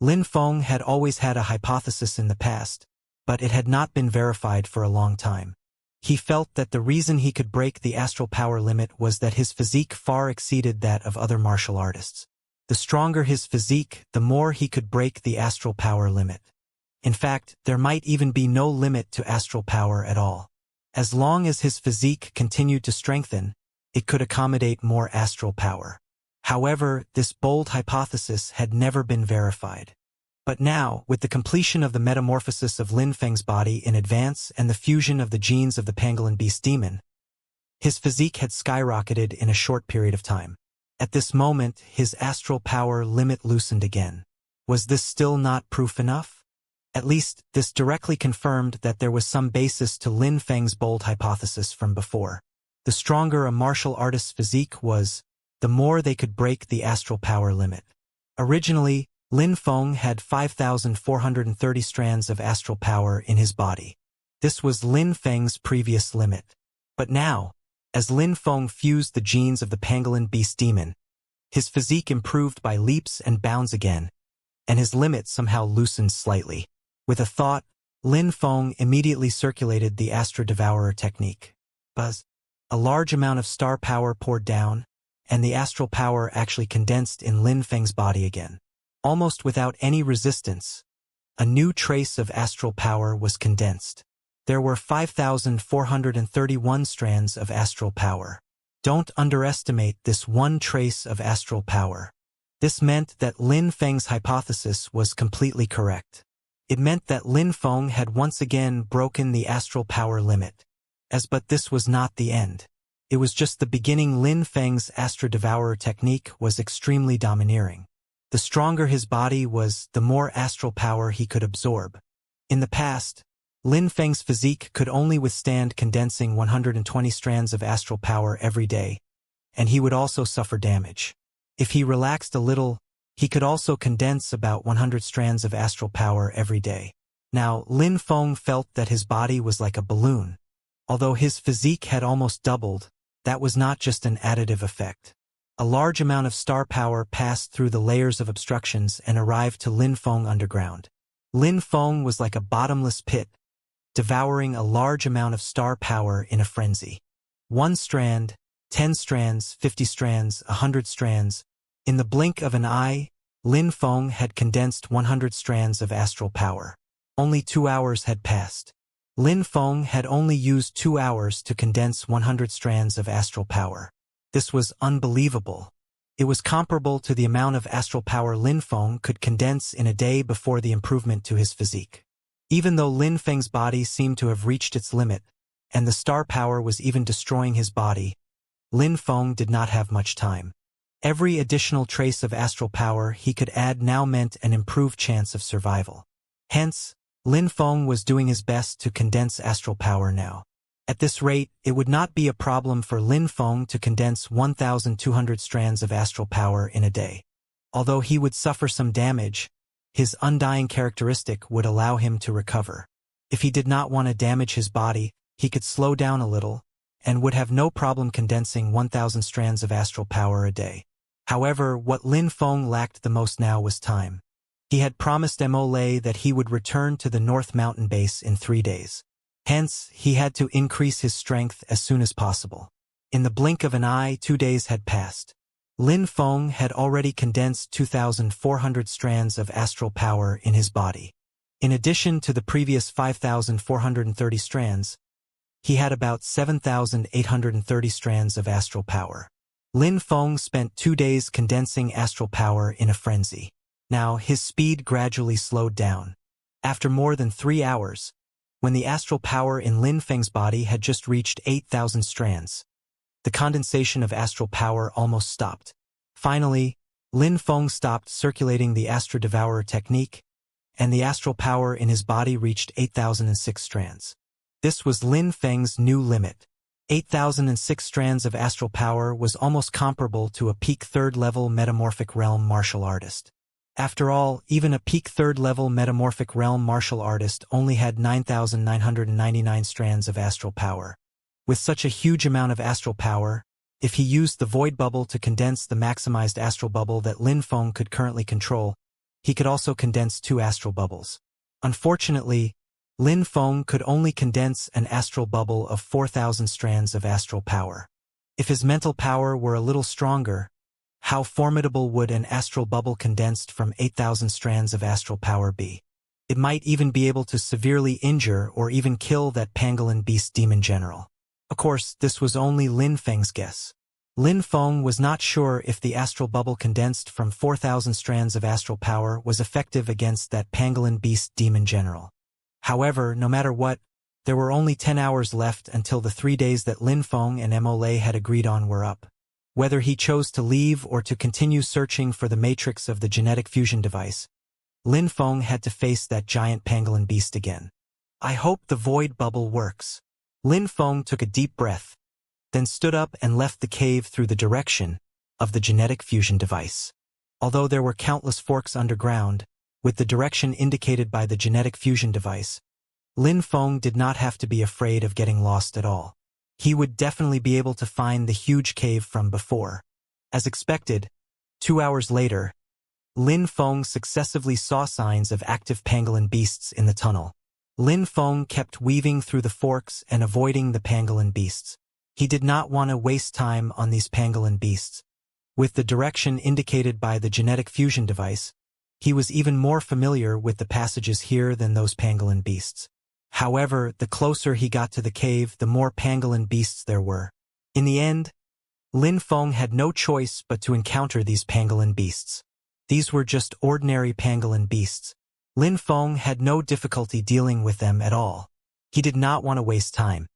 Lin Feng had always had a hypothesis in the past, but it had not been verified for a long time. He felt that the reason he could break the astral power limit was that his physique far exceeded that of other martial artists. The stronger his physique, the more he could break the astral power limit. In fact, there might even be no limit to astral power at all. As long as his physique continued to strengthen, it could accommodate more astral power. However, this bold hypothesis had never been verified. But now, with the completion of the metamorphosis of Lin Feng's body in advance and the fusion of the genes of the pangolin beast demon, his physique had skyrocketed in a short period of time. At this moment, his astral power limit loosened again. Was this still not proof enough? At least, this directly confirmed that there was some basis to Lin Feng's bold hypothesis from before. The stronger a martial artist's physique was, the more they could break the astral power limit. Originally, Lin Feng had 5,430 strands of astral power in his body. This was Lin Feng's previous limit. But now, as Lin Feng fused the genes of the pangolin beast demon, his physique improved by leaps and bounds again, and his limit somehow loosened slightly. With a thought, Lin Feng immediately circulated the Astra Devourer technique. Buzz. A large amount of star power poured down, and the astral power actually condensed in Lin Feng's body again. Almost without any resistance, a new trace of astral power was condensed. There were 5,431 strands of astral power. Don't underestimate this one trace of astral power. This meant that Lin Feng's hypothesis was completely correct. It meant that Lin Feng had once again broken the astral power limit. But this was not the end. It was just the beginning. Lin Feng's Astra Devourer technique was extremely domineering. The stronger his body was, the more astral power he could absorb. In the past, Lin Feng's physique could only withstand condensing 120 strands of astral power every day, and he would also suffer damage. If he relaxed a little, he could also condense about 100 strands of astral power every day. Now, Lin Feng felt that his body was like a balloon. Although his physique had almost doubled, that was not just an additive effect. A large amount of star power passed through the layers of obstructions and arrived to Lin Feng underground. Lin Feng was like a bottomless pit, devouring a large amount of star power in a frenzy. 1 strand, 10 strands, 50 strands, 100 strands. In the blink of an eye, Lin Feng had condensed 100 strands of astral power. Only 2 hours had passed. Lin Feng had only used 2 hours to condense 100 strands of astral power. This was unbelievable. It was comparable to the amount of astral power Lin Feng could condense in a day before the improvement to his physique. Even though Lin Feng's body seemed to have reached its limit, and the star power was even destroying his body, Lin Feng did not have much time. Every additional trace of astral power he could add now meant an improved chance of survival. Hence, Lin Feng was doing his best to condense astral power now. At this rate, it would not be a problem for Lin Feng to condense 1,200 strands of astral power in a day. Although he would suffer some damage, his undying characteristic would allow him to recover. If he did not want to damage his body, he could slow down a little, and would have no problem condensing 1,000 strands of astral power a day. However, what Lin Feng lacked the most now was time. He had promised Mole that he would return to the North Mountain base in 3 days. Hence, he had to increase his strength as soon as possible. In the blink of an eye, 2 days had passed. Lin Feng had already condensed 2,400 strands of astral power in his body. In addition to the previous 5,430 strands, he had about 7,830 strands of astral power. Lin Feng spent 2 days condensing astral power in a frenzy. Now, his speed gradually slowed down. After more than 3 hours, when the astral power in Lin Feng's body had just reached 8,000 strands, the condensation of astral power almost stopped. Finally, Lin Feng stopped circulating the Astra Devourer technique, and the astral power in his body reached 8,006 strands. This was Lin Feng's new limit. 8,006 strands of astral power was almost comparable to a peak 3rd-level metamorphic realm martial artist. After all, even a peak 3rd-level metamorphic realm martial artist only had 9,999 strands of astral power. With such a huge amount of astral power, if he used the void bubble to condense the maximized astral bubble that Lin Feng could currently control, he could also condense 2 astral bubbles. Unfortunately, Lin Feng could only condense an astral bubble of 4,000 strands of astral power. If his mental power were a little stronger, how formidable would an astral bubble condensed from 8,000 strands of astral power be? It might even be able to severely injure or even kill that pangolin beast demon general. Of course, this was only Lin Feng's guess. Lin Feng was not sure if the astral bubble condensed from 4,000 strands of astral power was effective against that pangolin beast demon general. However, no matter what, there were only 10 hours left until the 3 days that Lin Feng and Mole had agreed on were up. Whether he chose to leave or to continue searching for the matrix of the genetic fusion device, Lin Feng had to face that giant pangolin beast again. I hope the void bubble works. Lin Feng took a deep breath, then stood up and left the cave through the direction of the genetic fusion device. Although there were countless forks underground, with the direction indicated by the genetic fusion device, Lin Feng did not have to be afraid of getting lost at all. He would definitely be able to find the huge cave from before. As expected, 2 hours later, Lin Feng successively saw signs of active pangolin beasts in the tunnel. Lin Feng kept weaving through the forks and avoiding the pangolin beasts. He did not want to waste time on these pangolin beasts. With the direction indicated by the genetic fusion device, he was even more familiar with the passages here than those pangolin beasts. However, the closer he got to the cave, the more pangolin beasts there were. In the end, Lin Feng had no choice but to encounter these pangolin beasts. These were just ordinary pangolin beasts. Lin Feng had no difficulty dealing with them at all. He did not want to waste time.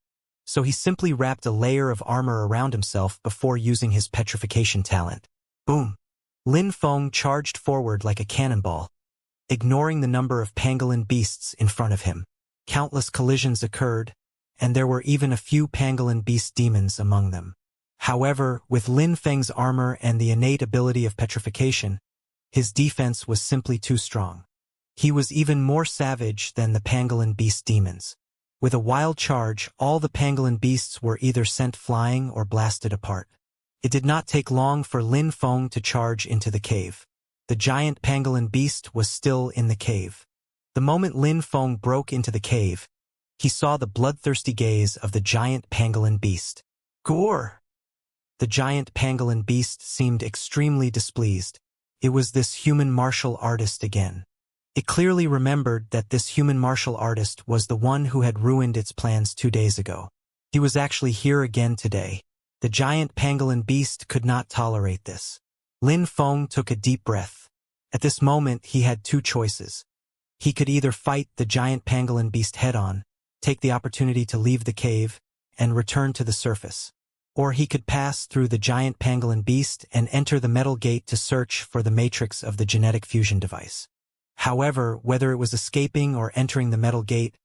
So he simply wrapped a layer of armor around himself before using his petrification talent. Boom! Lin Feng charged forward like a cannonball, ignoring the number of pangolin beasts in front of him. Countless collisions occurred, and there were even a few pangolin beast demons among them. However, with Lin Feng's armor and the innate ability of petrification, his defense was simply too strong. He was even more savage than the pangolin beast demons. With a wild charge, all the pangolin beasts were either sent flying or blasted apart. It did not take long for Lin Feng to charge into the cave. The giant pangolin beast was still in the cave. The moment Lin Feng broke into the cave, he saw the bloodthirsty gaze of the giant pangolin beast. Gore! The giant pangolin beast seemed extremely displeased. It was this human martial artist again. It clearly remembered that this human martial artist was the one who had ruined its plans 2 days ago. He was actually here again today. The giant pangolin beast could not tolerate this. Lin Feng took a deep breath. At this moment, he had two choices. He could either fight the giant pangolin beast head-on, take the opportunity to leave the cave, and return to the surface. Or he could pass through the giant pangolin beast and enter the metal gate to search for the matrix of the genetic fusion device. However, whether it was escaping or entering the metal gate,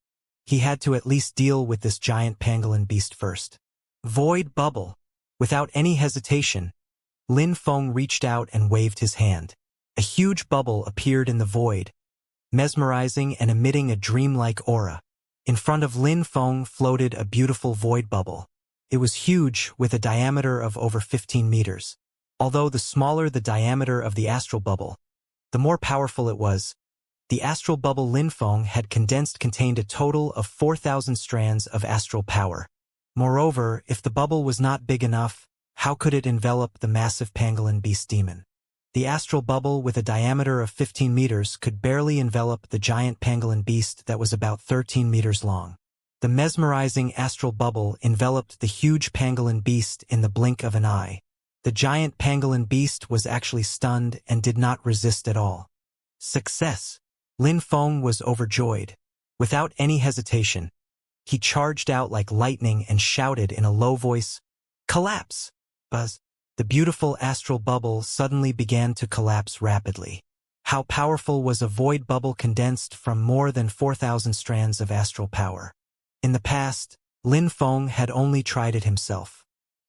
he had to at least deal with this giant pangolin beast first. Void bubble. Without any hesitation, Lin Feng reached out and waved his hand. A huge bubble appeared in the void, mesmerizing and emitting a dreamlike aura. In front of Lin Feng floated a beautiful void bubble. It was huge, with a diameter of over 15 meters. Although the smaller the diameter of the astral bubble, the more powerful it was. The astral bubble Lin Feng had condensed contained a total of 4,000 strands of astral power. Moreover, if the bubble was not big enough, how could it envelop the massive pangolin beast demon? The astral bubble with a diameter of 15 meters could barely envelop the giant pangolin beast that was about 13 meters long. The mesmerizing astral bubble enveloped the huge pangolin beast in the blink of an eye. The giant pangolin beast was actually stunned and did not resist at all. Success! Lin Feng was overjoyed. Without any hesitation, he charged out like lightning and shouted in a low voice, "Collapse!" Buzz! The beautiful astral bubble suddenly began to collapse rapidly. How powerful was a void bubble condensed from more than 4,000 strands of astral power? In the past, Lin Feng had only tried it himself.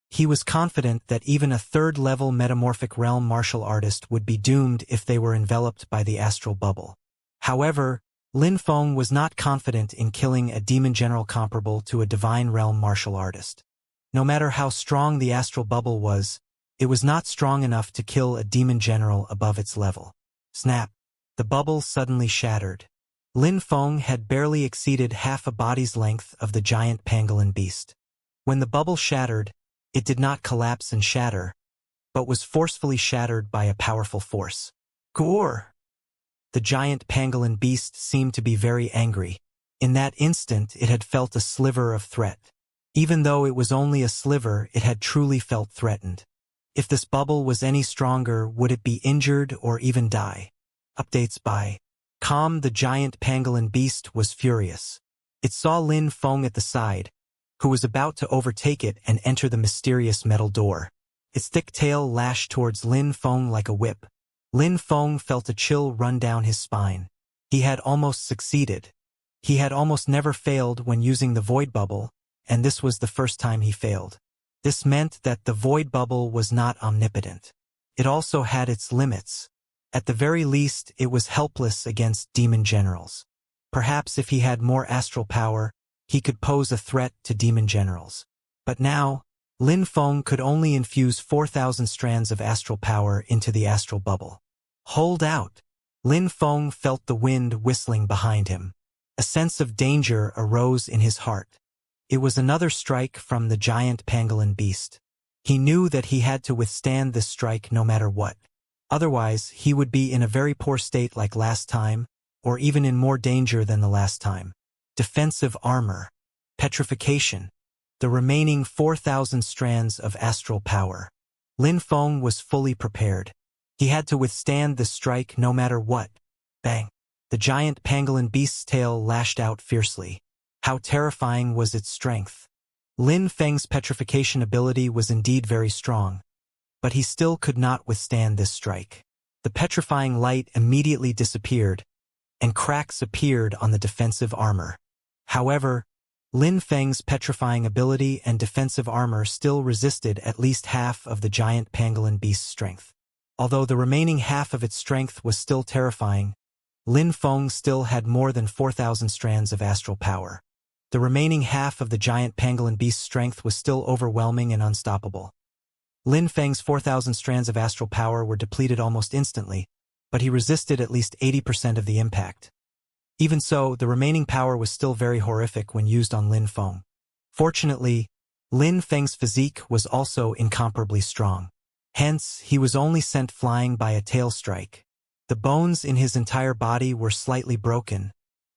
He was confident that even a third-level metamorphic realm martial artist would be doomed if they were enveloped by the astral bubble. However, Lin Feng was not confident in killing a demon general comparable to a divine realm martial artist. No matter how strong the astral bubble was, it was not strong enough to kill a demon general above its level. Snap! The bubble suddenly shattered. Lin Feng had barely exceeded half a body's length of the giant pangolin beast. When the bubble shattered, it did not collapse and shatter, but was forcefully shattered by a powerful force. Gore! The giant pangolin beast seemed to be very angry. In that instant, it had felt a sliver of threat. Even though it was only a sliver, it had truly felt threatened. If this bubble was any stronger, would it be injured or even die? Updates by Calm. The giant pangolin beast was furious. It saw Lin Feng at the side, who was about to overtake it and enter the mysterious metal door. Its thick tail lashed towards Lin Feng like a whip. Lin Feng felt a chill run down his spine. He had almost succeeded. He had almost never failed when using the void bubble, and this was the first time he failed. This meant that the void bubble was not omnipotent. It also had its limits. At the very least, it was helpless against demon generals. Perhaps if he had more astral power, he could pose a threat to demon generals. But now, Lin Feng could only infuse 4,000 strands of astral power into the astral bubble. Hold out. Lin Feng felt the wind whistling behind him. A sense of danger arose in his heart. It was another strike from the giant pangolin beast. He knew that he had to withstand this strike no matter what. Otherwise, he would be in a very poor state like last time, or even in more danger than the last time. Defensive armor. Petrification. The remaining 4,000 strands of astral power. Lin Feng was fully prepared. He had to withstand this strike no matter what. Bang! The giant pangolin beast's tail lashed out fiercely. How terrifying was its strength! Lin Feng's petrification ability was indeed very strong, but he still could not withstand this strike. The petrifying light immediately disappeared, and cracks appeared on the defensive armor. However, Lin Feng's petrifying ability and defensive armor still resisted at least half of the giant pangolin beast's strength. Although the remaining half of its strength was still terrifying, Lin Feng still had more than 4,000 strands of astral power. The remaining half of the giant pangolin beast's strength was still overwhelming and unstoppable. Lin Feng's 4,000 strands of astral power were depleted almost instantly, but he resisted at least 80% of the impact. Even so, the remaining power was still very horrific when used on Lin Feng. Fortunately, Lin Feng's physique was also incomparably strong. Hence, he was only sent flying by a tail strike. The bones in his entire body were slightly broken,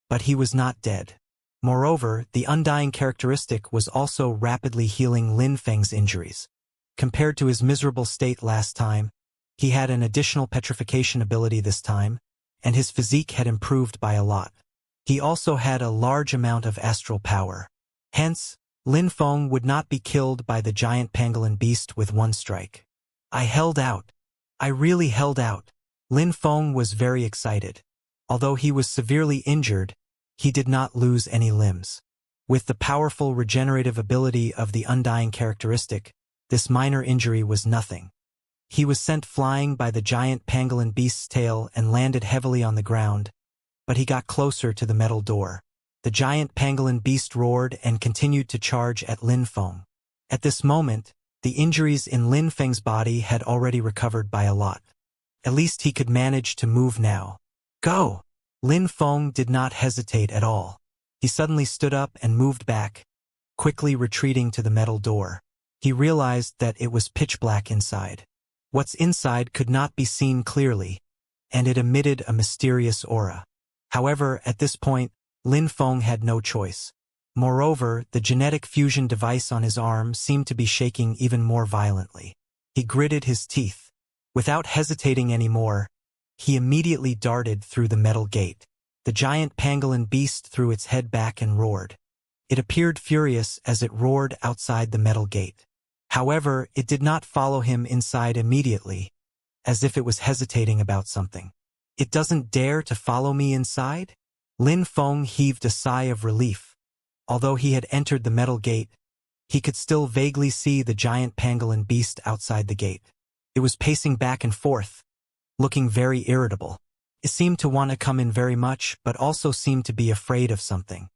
but he was not dead. Moreover, the undying characteristic was also rapidly healing Lin Feng's injuries. Compared to his miserable state last time, he had an additional petrification ability this time, and his physique had improved by a lot. He also had a large amount of astral power. Hence, Lin Feng would not be killed by the giant pangolin beast with one strike. I held out. I really held out. Lin Feng was very excited. Although he was severely injured, he did not lose any limbs. With the powerful regenerative ability of the undying characteristic, this minor injury was nothing. He was sent flying by the giant pangolin beast's tail and landed heavily on the ground, but he got closer to the metal door. The giant pangolin beast roared and continued to charge at Lin Feng. At this moment, the injuries in Lin Feng's body had already recovered by a lot. At least he could manage to move now. Go! Lin Feng did not hesitate at all. He suddenly stood up and moved back, quickly retreating to the metal door. He realized that it was pitch black inside. What's inside could not be seen clearly, and it emitted a mysterious aura. However, at this point, Lin Feng had no choice. Moreover, the genetic fusion device on his arm seemed to be shaking even more violently. He gritted his teeth. Without hesitating anymore, he immediately darted through the metal gate. The giant pangolin beast threw its head back and roared. It appeared furious as it roared outside the metal gate. However, it did not follow him inside immediately, as if it was hesitating about something. It doesn't dare to follow me inside? Lin Feng heaved a sigh of relief. Although he had entered the metal gate, he could still vaguely see the giant pangolin beast outside the gate. It was pacing back and forth, looking very irritable. It seemed to want to come in very much, but also seemed to be afraid of something.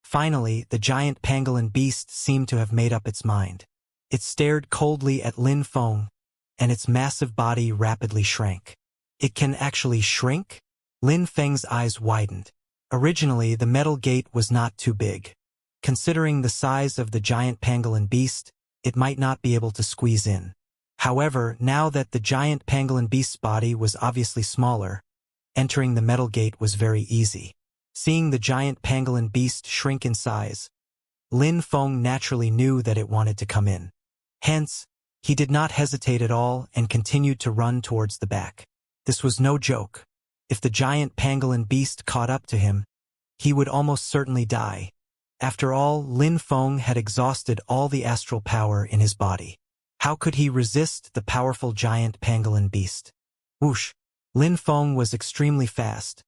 Finally, the giant pangolin beast seemed to have made up its mind. It stared coldly at Lin Feng, and its massive body rapidly shrank. It can actually shrink? Lin Feng's eyes widened. Originally, the metal gate was not too big. Considering the size of the giant pangolin beast, it might not be able to squeeze in. However, now that the giant pangolin beast's body was obviously smaller, entering the metal gate was very easy. Seeing the giant pangolin beast shrink in size, Lin Feng naturally knew that it wanted to come in. Hence, he did not hesitate at all and continued to run towards the back. This was no joke. If the giant pangolin beast caught up to him, he would almost certainly die. After all, Lin Feng had exhausted all the astral power in his body. How could he resist the powerful giant pangolin beast? Whoosh! Lin Feng was extremely fast,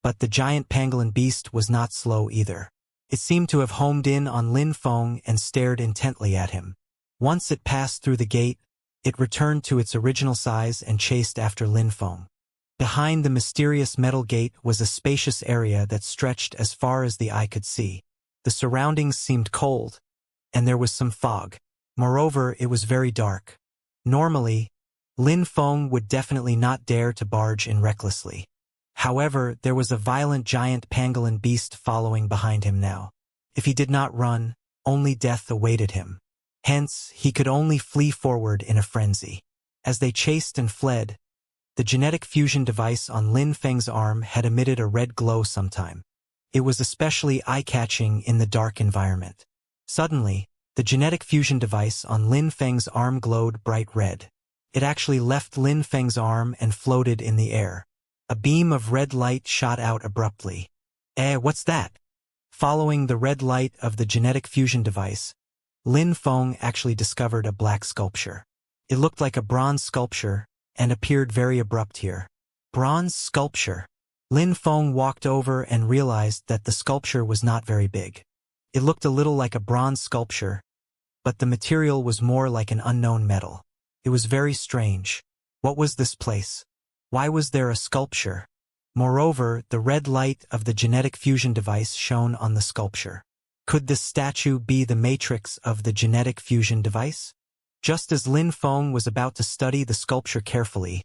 but the giant pangolin beast was not slow either. It seemed to have homed in on Lin Feng and stared intently at him. Once it passed through the gate, it returned to its original size and chased after Lin Feng. Behind the mysterious metal gate was a spacious area that stretched as far as the eye could see. The surroundings seemed cold, and there was some fog. Moreover, it was very dark. Normally, Lin Feng would definitely not dare to barge in recklessly. However, there was a violent giant pangolin beast following behind him now. If he did not run, only death awaited him. Hence, he could only flee forward in a frenzy. As they chased and fled, the genetic fusion device on Lin Feng's arm had emitted a red glow sometime. It was especially eye-catching in the dark environment. Suddenly, the genetic fusion device on Lin Feng's arm glowed bright red. It actually left Lin Feng's arm and floated in the air. A beam of red light shot out abruptly. What's that? Following the red light of the genetic fusion device, Lin Feng actually discovered a black sculpture. It looked like a bronze sculpture and appeared very abrupt here. Bronze sculpture. Lin Feng walked over and realized that the sculpture was not very big. It looked a little like a bronze sculpture, but the material was more like an unknown metal. It was very strange. What was this place? Why was there a sculpture? Moreover, the red light of the genetic fusion device shone on the sculpture. Could this statue be the matrix of the genetic fusion device? Just as Lin Feng was about to study the sculpture carefully,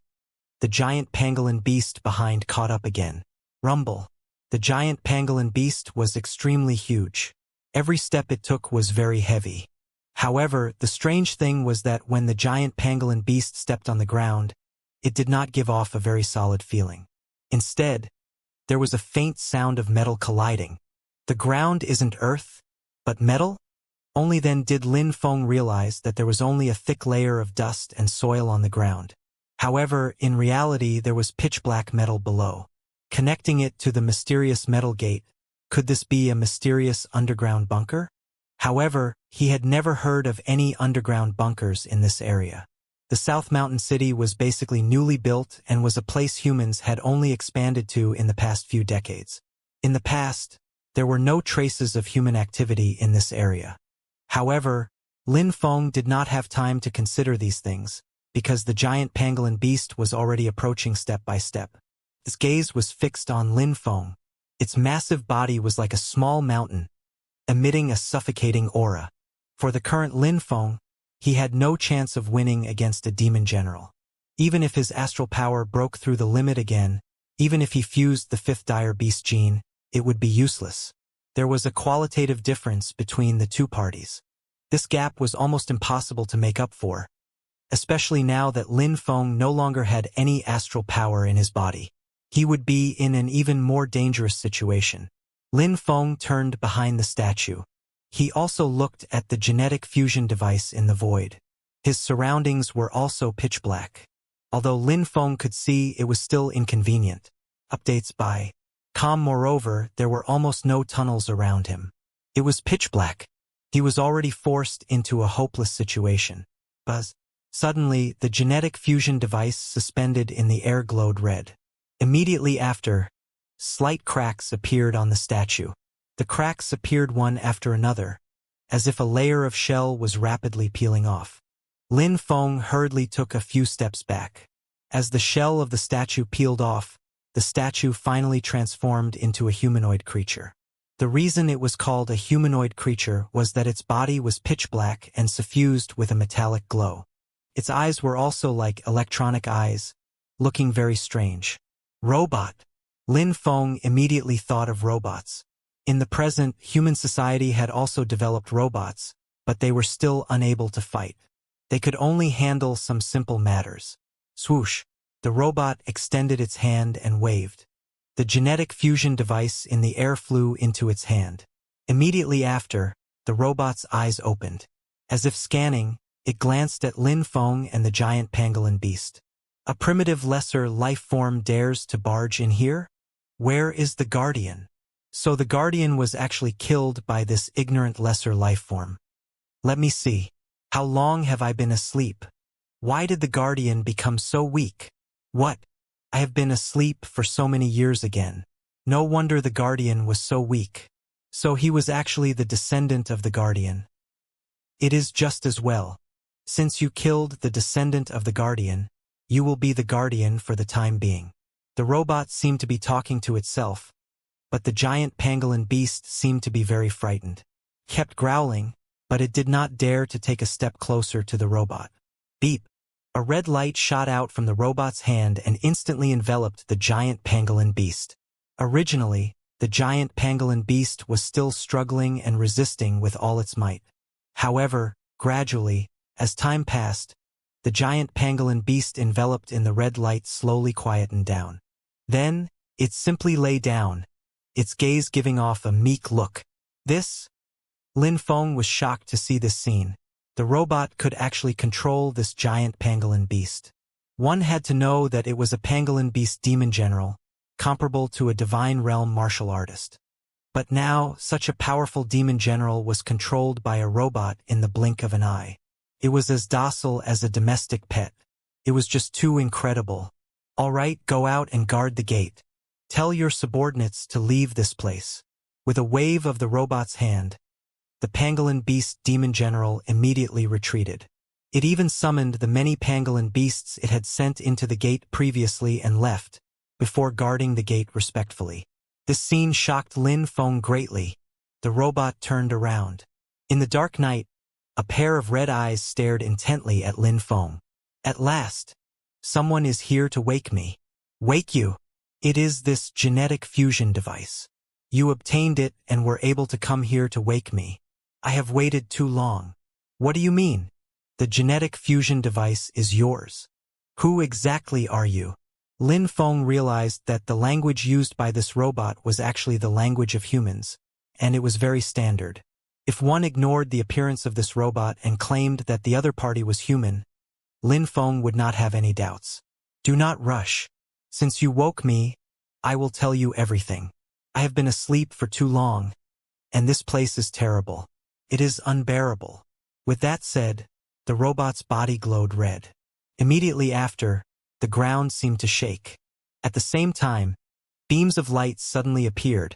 the giant pangolin beast behind caught up again. Rumble. The giant pangolin beast was extremely huge. Every step it took was very heavy. However, the strange thing was that when the giant pangolin beast stepped on the ground, it did not give off a very solid feeling. Instead, there was a faint sound of metal colliding. The ground isn't earth, but metal? Only then did Lin Feng realize that there was only a thick layer of dust and soil on the ground. However, in reality there was pitch-black metal below. Connecting it to the mysterious metal gate, could this be a mysterious underground bunker? However, he had never heard of any underground bunkers in this area. The South Mountain City was basically newly built and was a place humans had only expanded to in the past few decades. In the past, there were no traces of human activity in this area. However, Lin Feng did not have time to consider these things, because the giant pangolin beast was already approaching step by step. His gaze was fixed on Lin Feng. Its massive body was like a small mountain, emitting a suffocating aura. For the current Lin Feng, he had no chance of winning against a demon general. Even if his astral power broke through the limit again, even if he fused the fifth dire beast gene, it would be useless. There was a qualitative difference between the two parties. This gap was almost impossible to make up for, especially now that Lin Feng no longer had any astral power in his body. He would be in an even more dangerous situation. Lin Feng turned behind the statue. He also looked at the genetic fusion device in the void. His surroundings were also pitch black. Although Lin Feng could see, it was still inconvenient. Updates by Com. Moreover, there were almost no tunnels around him. It was pitch black. He was already forced into a hopeless situation. Buzz. Suddenly, the genetic fusion device suspended in the air glowed red. Immediately after, slight cracks appeared on the statue. The cracks appeared one after another, as if a layer of shell was rapidly peeling off. Lin Feng hurriedly took a few steps back. As the shell of the statue peeled off, the statue finally transformed into a humanoid creature. The reason it was called a humanoid creature was that its body was pitch black and suffused with a metallic glow. Its eyes were also like electronic eyes, looking very strange. Robot. Lin Feng immediately thought of robots. In the present, human society had also developed robots, but they were still unable to fight. They could only handle some simple matters. Swoosh. The robot extended its hand and waved. The genetic fusion device in the air flew into its hand. Immediately after, the robot's eyes opened. As if scanning, it glanced at Lin Feng and the giant pangolin beast. A primitive lesser life form dares to barge in here? Where is the guardian? So the guardian was actually killed by this ignorant lesser life form. Let me see. How long have I been asleep? Why did the guardian become so weak? What? I have been asleep for so many years again. No wonder the guardian was so weak. So he was actually the descendant of the guardian. It is just as well. Since you killed the descendant of the guardian, you will be the guardian for the time being. The robot seemed to be talking to itself, but the giant pangolin beast seemed to be very frightened. Kept growling, but it did not dare to take a step closer to the robot. Beep. A red light shot out from the robot's hand and instantly enveloped the giant pangolin beast. Originally, the giant pangolin beast was still struggling and resisting with all its might. However, gradually, as time passed, the giant pangolin beast enveloped in the red light slowly quietened down. Then, it simply lay down, its gaze giving off a meek look. Lin Feng was shocked to see this scene. The robot could actually control this giant pangolin beast. One had to know that it was a pangolin beast demon general, comparable to a divine realm martial artist. But now, such a powerful demon general was controlled by a robot in the blink of an eye. It was as docile as a domestic pet. It was just too incredible. All right, go out and guard the gate. Tell your subordinates to leave this place. With a wave of the robot's hand, the pangolin beast demon general immediately retreated. It even summoned the many pangolin beasts it had sent into the gate previously and left, before guarding the gate respectfully. This scene shocked Lin Feng greatly. The robot turned around. In the dark night, a pair of red eyes stared intently at Lin Feng. At last, someone is here to wake me. Wake you? It is this genetic fusion device. You obtained it and were able to come here to wake me. I have waited too long. What do you mean? The genetic fusion device is yours. Who exactly are you? Lin Feng realized that the language used by this robot was actually the language of humans, and it was very standard. If one ignored the appearance of this robot and claimed that the other party was human, Lin Feng would not have any doubts. Do not rush. Since you woke me, I will tell you everything. I have been asleep for too long, and this place is terrible. It is unbearable. With that said, the robot's body glowed red. Immediately after, the ground seemed to shake. At the same time, beams of light suddenly appeared,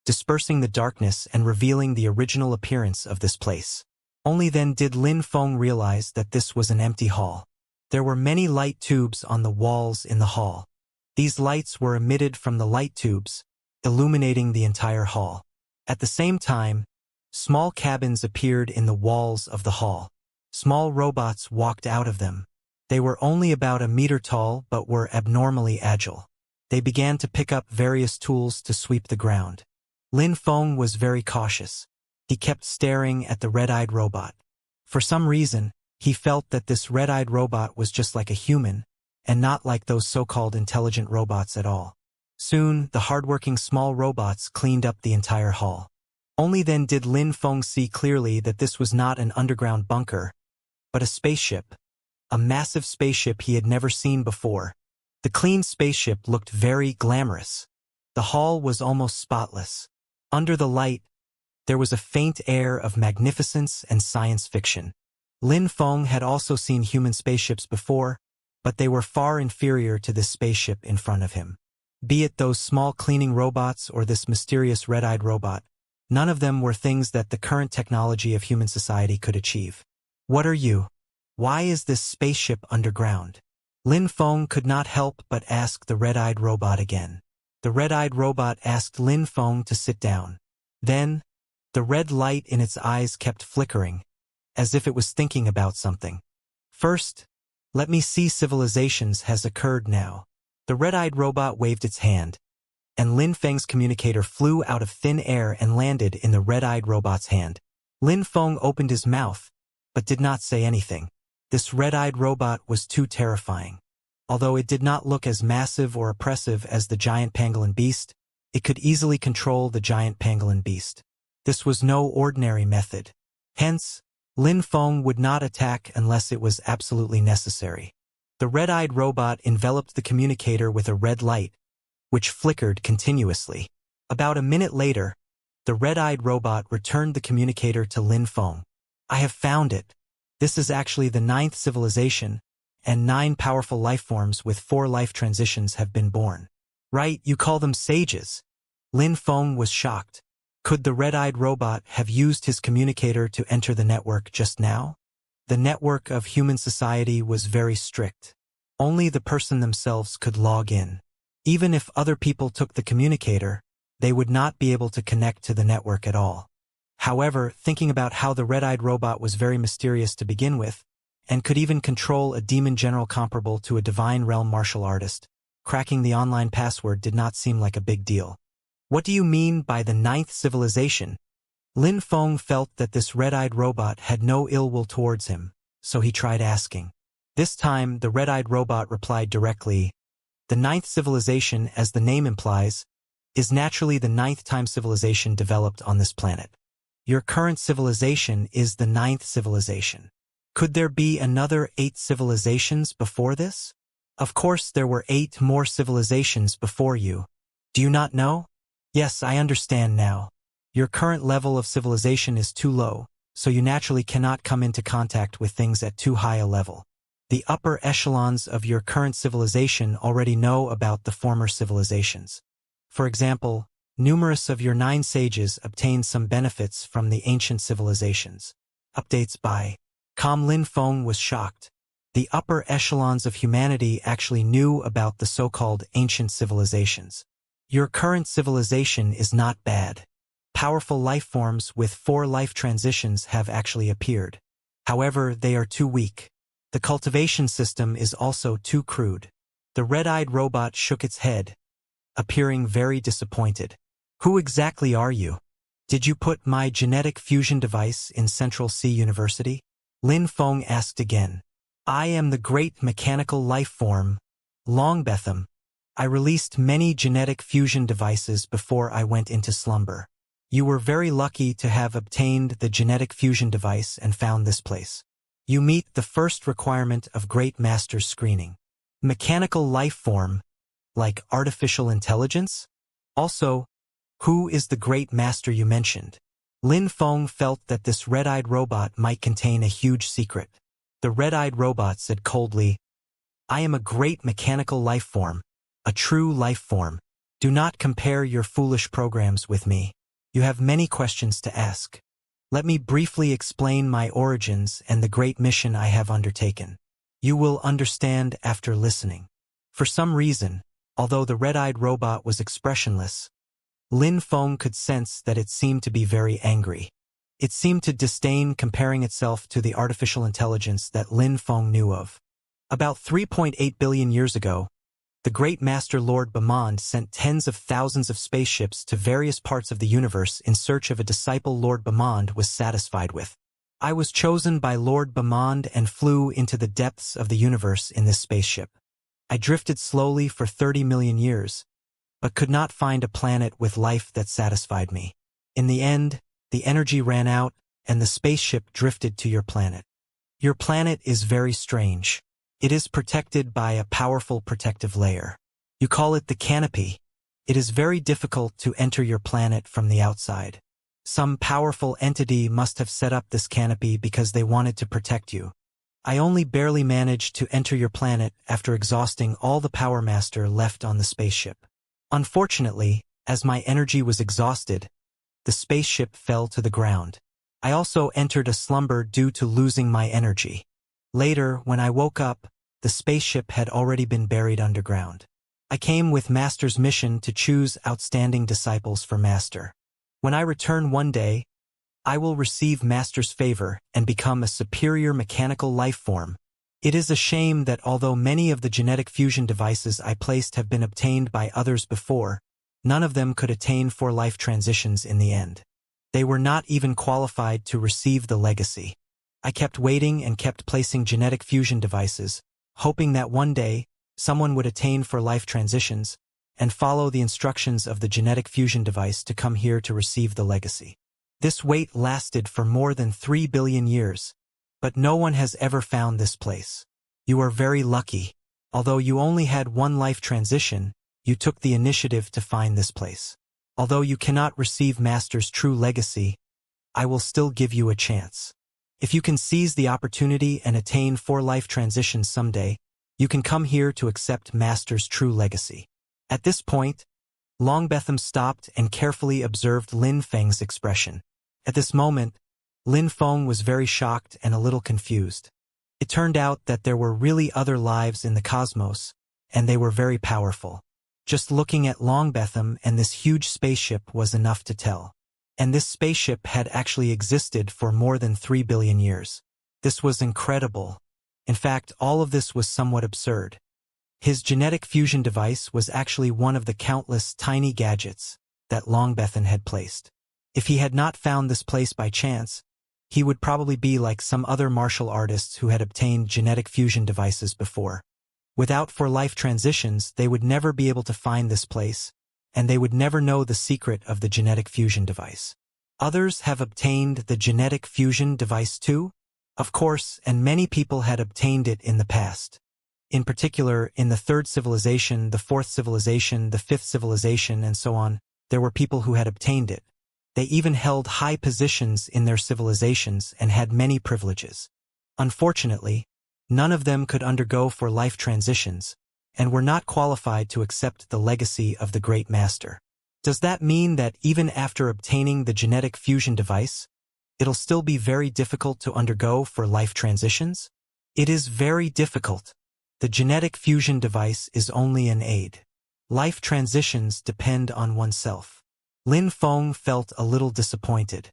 dispersing the darkness and revealing the original appearance of this place. Only then did Lin Feng realize that this was an empty hall. There were many light tubes on the walls in the hall. These lights were emitted from the light tubes, illuminating the entire hall. At the same time, small cabins appeared in the walls of the hall. Small robots walked out of them. They were only about a meter tall but were abnormally agile. They began to pick up various tools to sweep the ground. Lin Feng was very cautious. He kept staring at the red-eyed robot. For some reason, he felt that this red-eyed robot was just like a human, and not like those so-called intelligent robots at all. Soon, the hardworking small robots cleaned up the entire hall. Only then did Lin Feng see clearly that this was not an underground bunker, but a spaceship. A massive spaceship he had never seen before. The clean spaceship looked very glamorous. The hall was almost spotless. Under the light, there was a faint air of magnificence and science fiction. Lin Feng had also seen human spaceships before, but they were far inferior to this spaceship in front of him. Be it those small cleaning robots or this mysterious red-eyed robot, none of them were things that the current technology of human society could achieve. What are you? Why is this spaceship underground? Lin Feng could not help but ask the red-eyed robot again. The red-eyed robot asked Lin Feng to sit down. Then, the red light in its eyes kept flickering, as if it was thinking about something. First, let me see civilizations has occurred now. The red-eyed robot waved its hand, and Lin Feng's communicator flew out of thin air and landed in the red-eyed robot's hand. Lin Feng opened his mouth, but did not say anything. This red-eyed robot was too terrifying. Although it did not look as massive or oppressive as the giant pangolin beast, it could easily control the giant pangolin beast. This was no ordinary method. Hence, Lin Feng would not attack unless it was absolutely necessary. The red-eyed robot enveloped the communicator with a red light, which flickered continuously. About a minute later, the red-eyed robot returned the communicator to Lin Feng. I have found it. This is actually the 9th civilization, and 9 powerful lifeforms with 4 life transitions have been born. Right, you call them sages. Lin Feng was shocked. Could the red-eyed robot have used his communicator to enter the network just now? The network of human society was very strict. Only the person themselves could log in. Even if other people took the communicator, they would not be able to connect to the network at all. However, thinking about how the red-eyed robot was very mysterious to begin with, and could even control a demon general comparable to a divine realm martial artist. Cracking the online password did not seem like a big deal. What do you mean by the ninth civilization? Lin Feng felt that this red-eyed robot had no ill will towards him, so he tried asking. This time, the red-eyed robot replied directly, "The ninth civilization, as the name implies, is naturally the ninth time civilization developed on this planet. Your current civilization is the ninth civilization. Could there be another 8 civilizations before this? Of course there were 8 more civilizations before you. Do you not know? Yes, I understand now. Your current level of civilization is too low, so you naturally cannot come into contact with things at too high a level. The upper echelons of your current civilization already know about the former civilizations. For example, numerous of your 9 sages obtained some benefits from the ancient civilizations. Updates by Lin Feng was shocked. The upper echelons of humanity actually knew about the so-called ancient civilizations. Your current civilization is not bad. Powerful life forms with 4 life transitions have actually appeared. However, they are too weak. The cultivation system is also too crude. The red-eyed robot shook its head, appearing very disappointed. Who exactly are you? Did you put my genetic fusion device in Central Sea University? Lin Feng asked again. I am the great mechanical life form, Longbetham. I released many genetic fusion devices before I went into slumber. You were very lucky to have obtained the genetic fusion device and found this place. You meet the first requirement of Great Master's screening. Mechanical life form, like artificial intelligence? Also, who is the Great Master you mentioned? Lin Feng felt that this red-eyed robot might contain a huge secret. The red-eyed robot said coldly, I am a great mechanical life form, a true life form. Do not compare your foolish programs with me. You have many questions to ask. Let me briefly explain my origins and the great mission I have undertaken. You will understand after listening. For some reason, although the red-eyed robot was expressionless, Lin Feng could sense that it seemed to be very angry. It seemed to disdain comparing itself to the artificial intelligence that Lin Feng knew of. About 3.8 billion years ago, the Great Master Lord Bamand sent tens of thousands of spaceships to various parts of the universe in search of a disciple Lord Bamand was satisfied with. I was chosen by Lord Bamand and flew into the depths of the universe in this spaceship. I drifted slowly for 30 million years, but could not find a planet with life that satisfied me. In the end, the energy ran out, and the spaceship drifted to your planet. Your planet is very strange. It is protected by a powerful protective layer. You call it the canopy. It is very difficult to enter your planet from the outside. Some powerful entity must have set up this canopy because they wanted to protect you. I only barely managed to enter your planet after exhausting all the Power Master left on the spaceship. Unfortunately, as my energy was exhausted, the spaceship fell to the ground. I also entered a slumber due to losing my energy. Later, when I woke up, the spaceship had already been buried underground. I came with Master's mission to choose outstanding disciples for Master. When I return one day, I will receive Master's favor and become a superior mechanical life form. It is a shame that although many of the genetic fusion devices I placed have been obtained by others before, none of them could attain 4 life transitions in the end. They were not even qualified to receive the legacy. I kept waiting and kept placing genetic fusion devices, hoping that one day, someone would attain 4 life transitions and follow the instructions of the genetic fusion device to come here to receive the legacy. This wait lasted for more than 3 billion years, but no one has ever found this place. You are very lucky. Although you only had 1 life transition, you took the initiative to find this place. Although you cannot receive Master's true legacy, I will still give you a chance. If you can seize the opportunity and attain 4 life transitions someday, you can come here to accept Master's true legacy. At this point, Longbetham stopped and carefully observed Lin Feng's expression. At this moment, Lin Feng was very shocked and a little confused. It turned out that there were really other lives in the cosmos, and they were very powerful. Just looking at Longbetham and this huge spaceship was enough to tell. And this spaceship had actually existed for more than 3 billion years. This was incredible. In fact, all of this was somewhat absurd. His genetic fusion device was actually one of the countless tiny gadgets that Longbethan had placed. If he had not found this place by chance, he would probably be like some other martial artists who had obtained genetic fusion devices before. Without for-life transitions, they would never be able to find this place, and they would never know the secret of the genetic fusion device. Others have obtained the genetic fusion device too? Of course, and many people had obtained it in the past. In particular, in the third civilization, the fourth civilization, the fifth civilization, and so on, there were people who had obtained it. They even held high positions in their civilizations and had many privileges. Unfortunately, none of them could undergo for-life transitions, and were not qualified to accept the legacy of the Great Master. Does that mean that even after obtaining the genetic fusion device, it'll still be very difficult to undergo for-life transitions? It is very difficult. The genetic fusion device is only an aid. Life transitions depend on oneself. Lin Feng felt a little disappointed.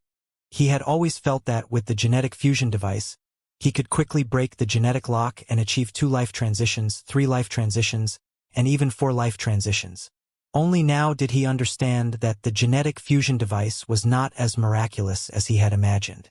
He had always felt that with the genetic fusion device, he could quickly break the genetic lock and achieve 2 life transitions, 3 life transitions, and even 4 life transitions. Only now did he understand that the genetic fusion device was not as miraculous as he had imagined.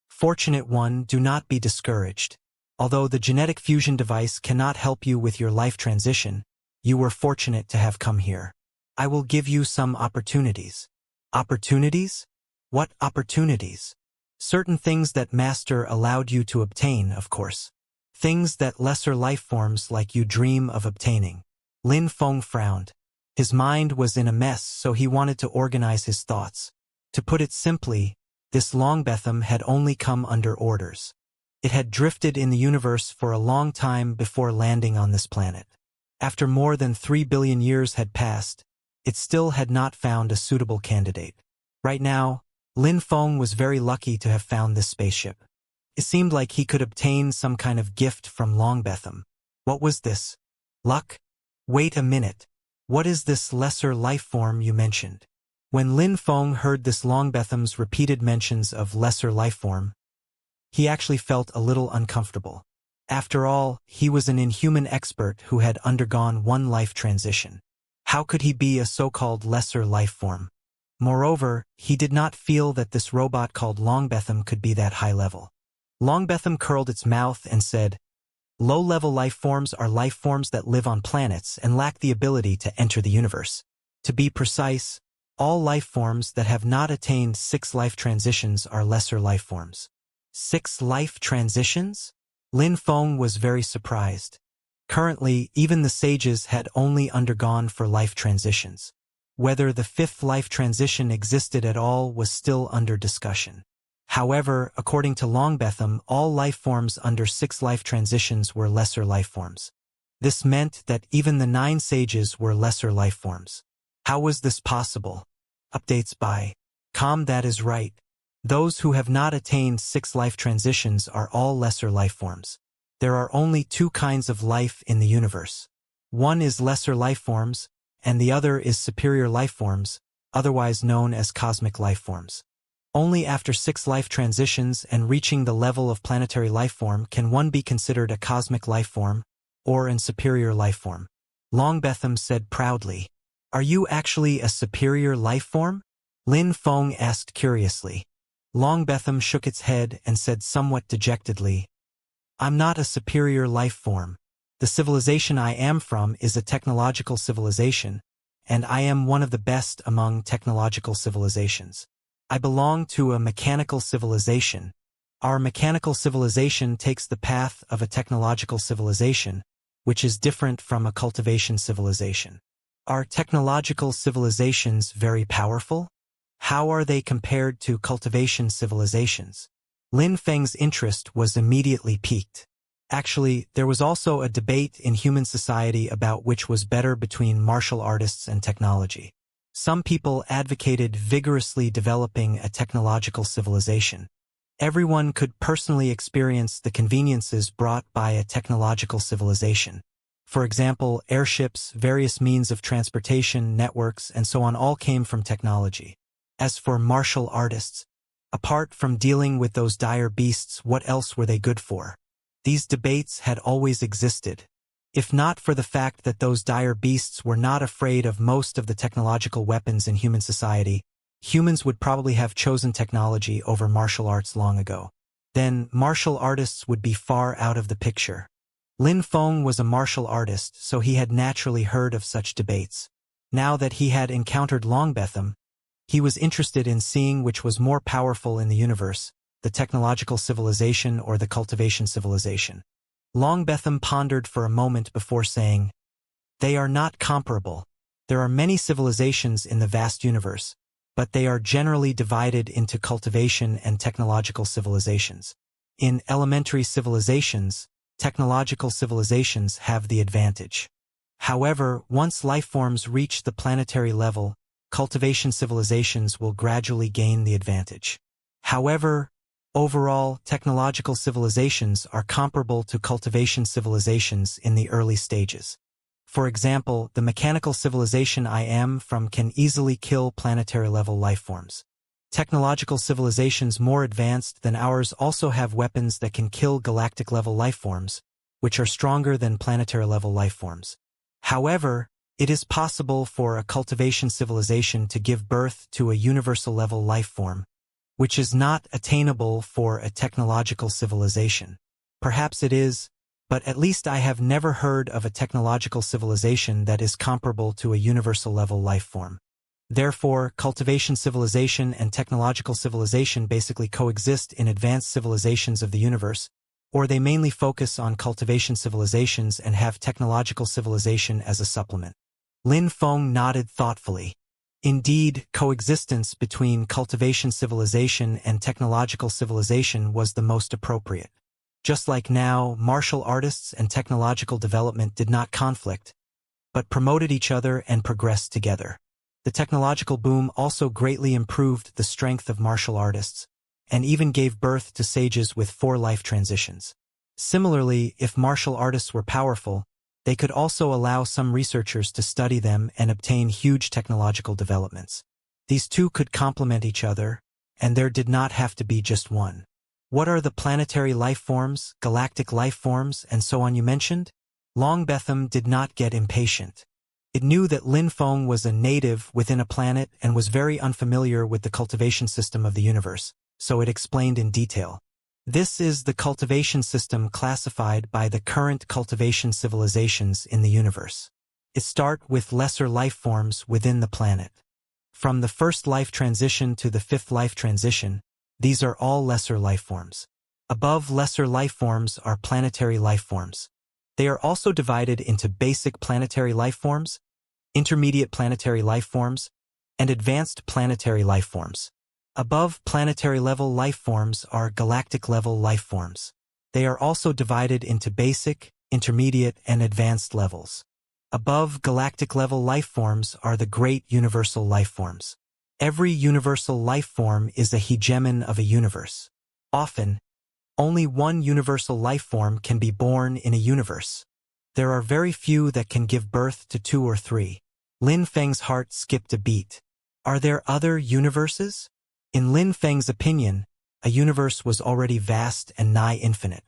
Fortunate one, do not be discouraged. Although the genetic fusion device cannot help you with your life transition, you were fortunate to have come here. I will give you some opportunities. Opportunities? What opportunities? Certain things that Master allowed you to obtain, of course. Things that lesser life forms like you dream of obtaining. Lin Feng frowned. His mind was in a mess, so he wanted to organize his thoughts. To put it simply, this Longbethan had only come under orders. It had drifted in the universe for a long time before landing on this planet. After more than 3 billion years had passed, it still had not found a suitable candidate. Right now, Lin Feng was very lucky to have found this spaceship. It seemed like he could obtain some kind of gift from Longbethan. What was this? Luck? Wait a minute. What is this lesser life form you mentioned? When Lin Feng heard this Longbethan's repeated mentions of lesser life form, he actually felt a little uncomfortable. After all, he was an inhuman expert who had undergone 1 life transition. How could he be a so-called lesser life form? Moreover, he did not feel that this robot called Longbethan could be that high level. Longbethan curled its mouth and said, "Low-level life forms are life forms that live on planets and lack the ability to enter the universe. To be precise, all life forms that have not attained 6 life transitions are lesser life forms." 6 life transitions? Lin Feng was very surprised. Currently, even the sages had only undergone for life transitions. Whether the 5th life transition existed at all was still under discussion. However, according to Longbethan, all life forms under 6 life transitions were lesser life forms. This meant that even the 9 sages were lesser life forms. How was this possible? Updates by Com. That is right. Those who have not attained 6 life transitions are all lesser life forms. There are only 2 kinds of life in the universe. One is lesser life forms, and the other is superior life forms, otherwise known as cosmic life forms. Only after 6 life transitions and reaching the level of planetary life form can one be considered a cosmic life form, or an superior life form. Longbethan said proudly, "Are you actually a superior life form?" Lin Feng asked curiously. Longbethan shook its head and said somewhat dejectedly, "I'm not a superior life form. The civilization I am from is a technological civilization, and I am one of the best among technological civilizations. I belong to a mechanical civilization. Our mechanical civilization takes the path of a technological civilization, which is different from a cultivation civilization. Are technological civilizations very powerful? How are they compared to cultivation civilizations?" Lin Feng's interest was immediately piqued. Actually, there was also a debate in human society about which was better between martial artists and technology. Some people advocated vigorously developing a technological civilization. Everyone could personally experience the conveniences brought by a technological civilization. For example, airships, various means of transportation, networks, and so on all came from technology. As for martial artists, apart from dealing with those dire beasts, what else were they good for? These debates had always existed. If not for the fact that those dire beasts were not afraid of most of the technological weapons in human society, humans would probably have chosen technology over martial arts long ago. Then, martial artists would be far out of the picture. Lin Feng was a martial artist, so he had naturally heard of such debates. Now that he had encountered Longbetham, he was interested in seeing which was more powerful in the universe, the technological civilization or the cultivation civilization. Longbetham pondered for a moment before saying, "They are not comparable. There are many civilizations in the vast universe, but they are generally divided into cultivation and technological civilizations. In elementary civilizations, technological civilizations have the advantage. However, once lifeforms reach the planetary level, cultivation civilizations will gradually gain the advantage. However, overall, technological civilizations are comparable to cultivation civilizations in the early stages. For example, the mechanical civilization I am from can easily kill planetary-level lifeforms. Technological civilizations more advanced than ours also have weapons that can kill galactic-level lifeforms, which are stronger than planetary-level lifeforms. However, it is possible for a cultivation civilization to give birth to a universal-level lifeform, which is not attainable for a technological civilization. Perhaps it is, but at least I have never heard of a technological civilization that is comparable to a universal-level lifeform. Therefore, cultivation civilization and technological civilization basically coexist in advanced civilizations of the universe, or they mainly focus on cultivation civilizations and have technological civilization as a supplement." Lin Feng nodded thoughtfully. Indeed, coexistence between cultivation civilization and technological civilization was the most appropriate. Just like now, martial artists and technological development did not conflict, but promoted each other and progressed together. The technological boom also greatly improved the strength of martial artists, and even gave birth to sages with 4 life transitions. Similarly, if martial artists were powerful, they could also allow some researchers to study them and obtain huge technological developments. These two could complement each other, and there did not have to be just one. What are the planetary life forms, galactic life forms, and so on you mentioned? Longbetham did not get impatient. It knew that Lin Feng was a native within a planet and was very unfamiliar with the cultivation system of the universe, so it explained in detail. This is the cultivation system classified by the current cultivation civilizations in the universe. It starts with lesser life forms within the planet. From the first life transition to the 5th life transition, these are all lesser life forms. Above lesser life forms are planetary life forms. They are also divided into basic planetary life forms, intermediate planetary life forms, and advanced planetary life forms. Above planetary-level life forms are galactic-level life forms. They are also divided into basic, intermediate, and advanced levels. Above galactic-level life forms are the great universal life forms. Every universal life form is a hegemon of a universe. Often, only one universal life form can be born in a universe. There are very few that can give birth to 2 or 3. Lin Feng's heart skipped a beat. Are there other universes? In Lin Feng's opinion, a universe was already vast and nigh infinite.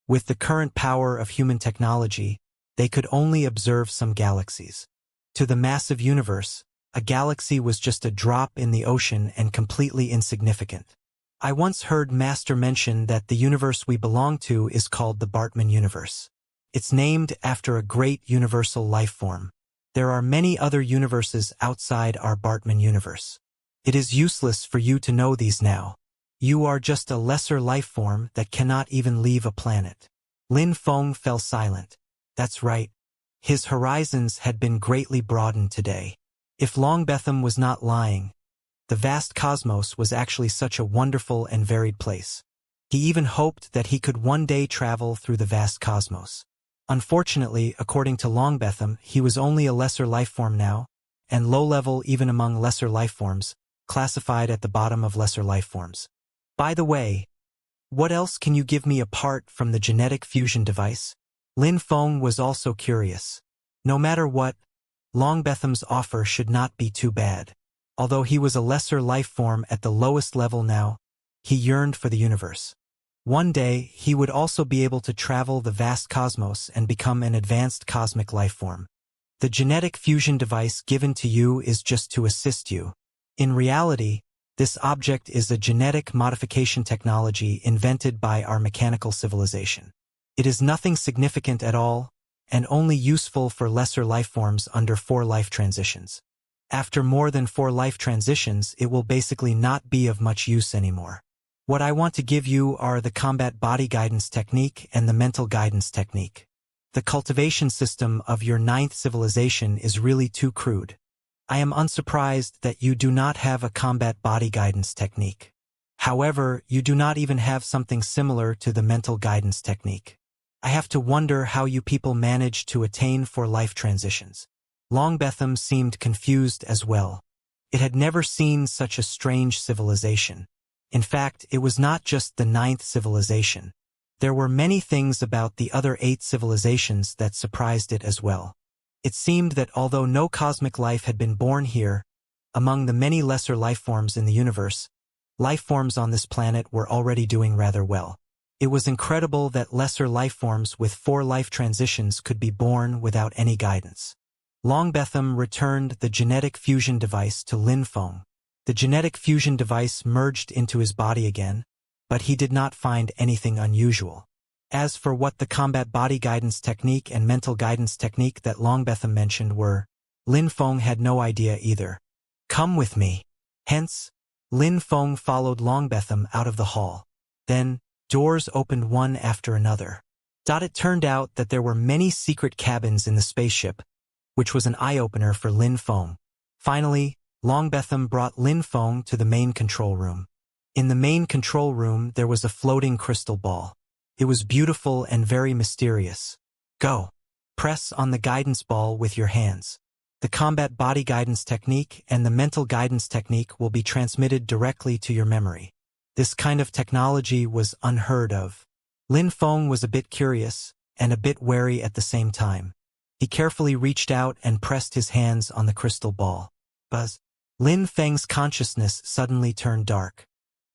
With the current power of human technology, they could only observe some galaxies. To the massive universe, a galaxy was just a drop in the ocean and completely insignificant. I once heard Master mention that the universe we belong to is called the Bartman universe. It's named after a great universal life form. There are many other universes outside our Bartman universe. It is useless for you to know these now. You are just a lesser life form that cannot even leave a planet. Lin Feng fell silent. That's right. His horizons had been greatly broadened today. If Longbetham was not lying, the vast cosmos was actually such a wonderful and varied place. He even hoped that he could one day travel through the vast cosmos. Unfortunately, according to Longbetham, he was only a lesser life form now, and low-level even among lesser life forms, classified at the bottom of lesser life forms. By the way, what else can you give me apart from the genetic fusion device? Lin Feng was also curious. No matter what, Longbetham's offer should not be too bad. Although he was a lesser life form at the lowest level now, he yearned for the universe. One day, he would also be able to travel the vast cosmos and become an advanced cosmic lifeform. The genetic fusion device given to you is just to assist you. In reality, this object is a genetic modification technology invented by our mechanical civilization. It is nothing significant at all, and only useful for lesser lifeforms under 4 life transitions. After more than 4 life transitions, it will basically not be of much use anymore. What I want to give you are the combat body guidance technique and the mental guidance technique. The cultivation system of your 9th civilization is really too crude. I am unsurprised that you do not have a combat body guidance technique. However, you do not even have something similar to the mental guidance technique. I have to wonder how you people manage to attain 4 life transitions. Longbetham seemed confused as well. It had never seen such a strange civilization. In fact, it was not just the 9th civilization. There were many things about the other 8 civilizations that surprised it as well. It seemed that although no cosmic life had been born here, among the many lesser lifeforms in the universe, lifeforms on this planet were already doing rather well. It was incredible that lesser lifeforms with 4 life transitions could be born without any guidance. Longbetham returned the genetic fusion device to Lin Feng. The genetic fusion device merged into his body again, but he did not find anything unusual. As for what the combat body guidance technique and mental guidance technique that Longbetham mentioned were, Lin Feng had no idea either. Come with me. Hence, Lin Feng followed Longbetham out of the hall. Then, doors opened one after another. It turned out that there were many secret cabins in the spaceship, which was an eye-opener for Lin Feng. Finally, Longbetham brought Lin Feng to the main control room. In the main control room there was a floating crystal ball. It was beautiful and very mysterious. Go. Press on the guidance ball with your hands. The combat body guidance technique and the mental guidance technique will be transmitted directly to your memory. This kind of technology was unheard of. Lin Feng was a bit curious and a bit wary at the same time. He carefully reached out and pressed his hands on the crystal ball. Buzz. Lin Feng's consciousness suddenly turned dark.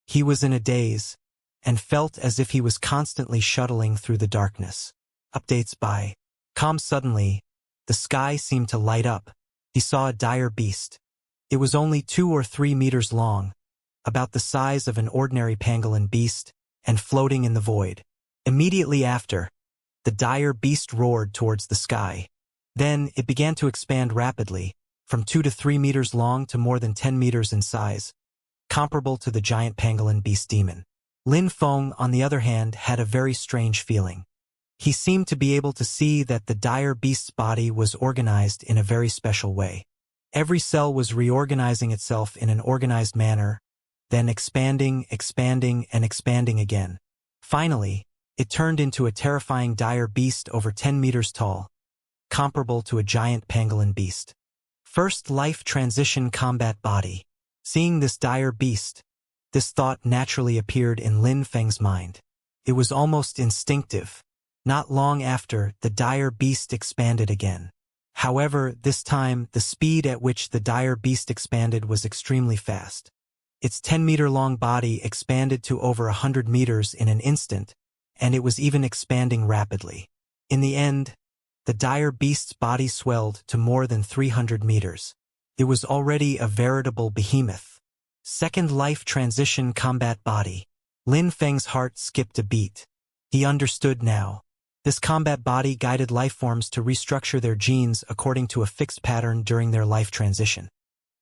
He was in a daze, and felt as if he was constantly shuttling through the darkness. Updates by Calm. Suddenly, the sky seemed to light up. He saw a dire beast. It was only 2 or 3 meters long, about the size of an ordinary pangolin beast, and floating in the void. Immediately after, the dire beast roared towards the sky. Then it began to expand rapidly, from 2 to 3 meters long to more than 10 meters in size, comparable to the giant pangolin beast demon. Lin Feng, on the other hand, had a very strange feeling. He seemed to be able to see that the dire beast's body was organized in a very special way. Every cell was reorganizing itself in an organized manner, then expanding, expanding, and expanding again. Finally, it turned into a terrifying dire beast over 10 meters tall, comparable to a giant pangolin beast. First life transition combat body. Seeing this dire beast, this thought naturally appeared in Lin Feng's mind. It was almost instinctive. Not long after, the dire beast expanded again. However, this time, the speed at which the dire beast expanded was extremely fast. Its 10-meter-long body expanded to over 100 meters in an instant, and it was even expanding rapidly. In the end, the dire beast's body swelled to more than 300 meters. It was already a veritable behemoth. Second life transition combat body. Lin Feng's heart skipped a beat. He understood now. This combat body guided lifeforms to restructure their genes according to a fixed pattern during their life transition,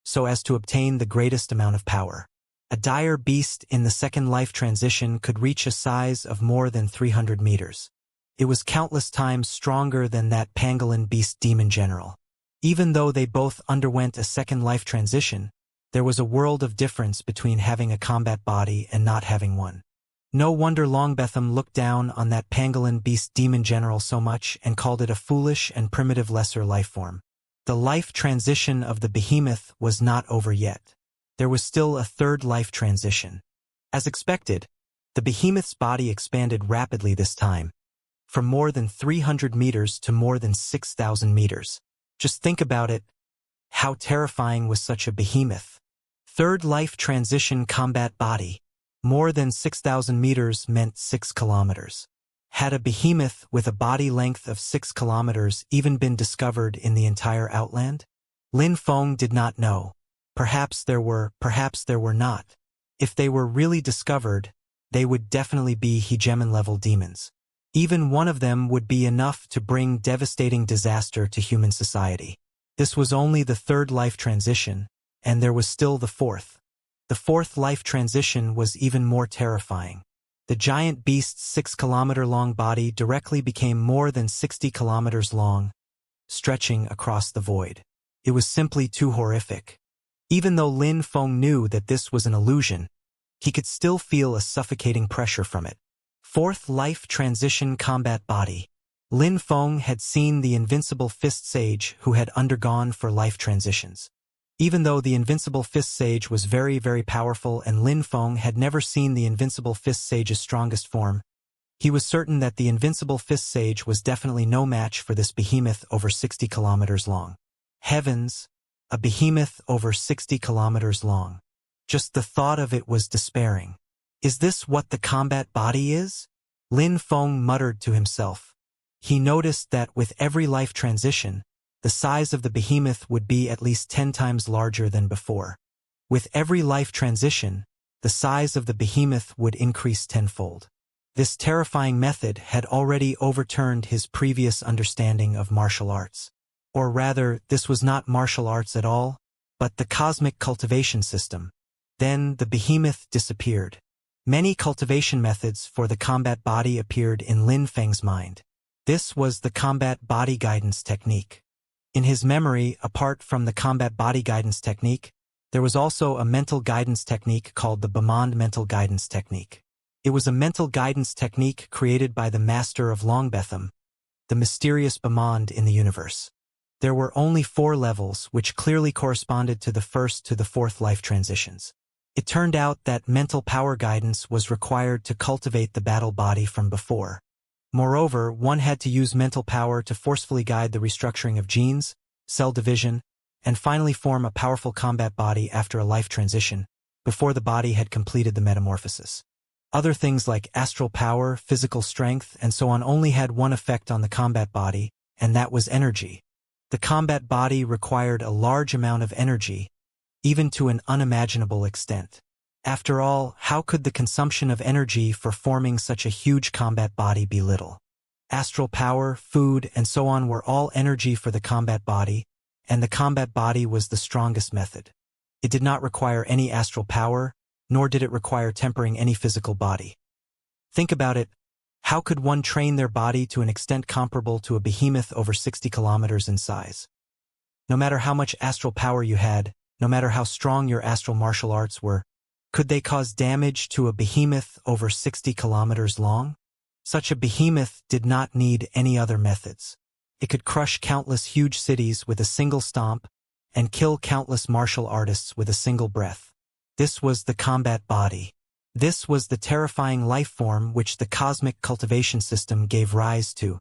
so as to obtain the greatest amount of power. A dire beast in the second life transition could reach a size of more than 300 meters. It was countless times stronger than that pangolin beast demon general. Even though they both underwent a second life transition, there was a world of difference between having a combat body and not having one. No wonder Longbetham looked down on that pangolin beast demon general so much and called it a foolish and primitive lesser lifeform. The life transition of the behemoth was not over yet. There was still a third life transition. As expected, the behemoth's body expanded rapidly this time, from more than 300 meters to more than 6,000 meters. Just think about it. How terrifying was such a behemoth? Third life transition combat body. More than 6,000 meters meant 6 kilometers. Had a behemoth with a body length of 6 kilometers even been discovered in the entire outland? Lin Feng did not know. Perhaps there were not. If they were really discovered, they would definitely be hegemon-level demons. Even one of them would be enough to bring devastating disaster to human society. This was only the third life transition, and there was still the fourth. The fourth life transition was even more terrifying. The giant beast's 6-kilometer-long body directly became more than 60 kilometers long, stretching across the void. It was simply too horrific. Even though Lin Feng knew that this was an illusion, he could still feel a suffocating pressure from it. Fourth life transition combat body. Lin Feng had seen the invincible fist sage who had undergone for life transitions. Even though the invincible fist sage was very, very powerful and Lin Feng had never seen the invincible fist sage's strongest form, he was certain that the invincible fist sage was definitely no match for this behemoth over 60 kilometers long. Heavens, a behemoth over 60 kilometers long. Just the thought of it was despairing. Is this what the combat body is? Lin Feng muttered to himself. He noticed that with every life transition, the size of the behemoth would be at least 10 times larger than before. With every life transition, the size of the behemoth would increase tenfold. This terrifying method had already overturned his previous understanding of martial arts. Or rather, this was not martial arts at all, but the cosmic cultivation system. Then the behemoth disappeared. Many cultivation methods for the combat body appeared in Lin Feng's mind. This was the combat body guidance technique. In his memory, apart from the combat body guidance technique, there was also a mental guidance technique called the Bemond mental guidance technique. It was a mental guidance technique created by the master of Longbetham, the mysterious Bemond in the universe. There were only 4 levels, which clearly corresponded to the first to the fourth life transitions. It turned out that mental power guidance was required to cultivate the battle body from before. Moreover, one had to use mental power to forcefully guide the restructuring of genes, cell division, and finally form a powerful combat body after a life transition, before the body had completed the metamorphosis. Other things like astral power, physical strength, and so on only had one effect on the combat body, and that was energy. The combat body required a large amount of energy, even to an unimaginable extent. After all, how could the consumption of energy for forming such a huge combat body be little? Astral power, food, and so on were all energy for the combat body, and the combat body was the strongest method. It did not require any astral power, nor did it require tempering any physical body. Think about it. How could one train their body to an extent comparable to a behemoth over 60 kilometers in size? No matter how much astral power you had, no matter how strong your astral martial arts were, could they cause damage to a behemoth over 60 kilometers long? Such a behemoth did not need any other methods. It could crush countless huge cities with a single stomp and kill countless martial artists with a single breath. This was the combat body. This was the terrifying life form which the cosmic cultivation system gave rise to,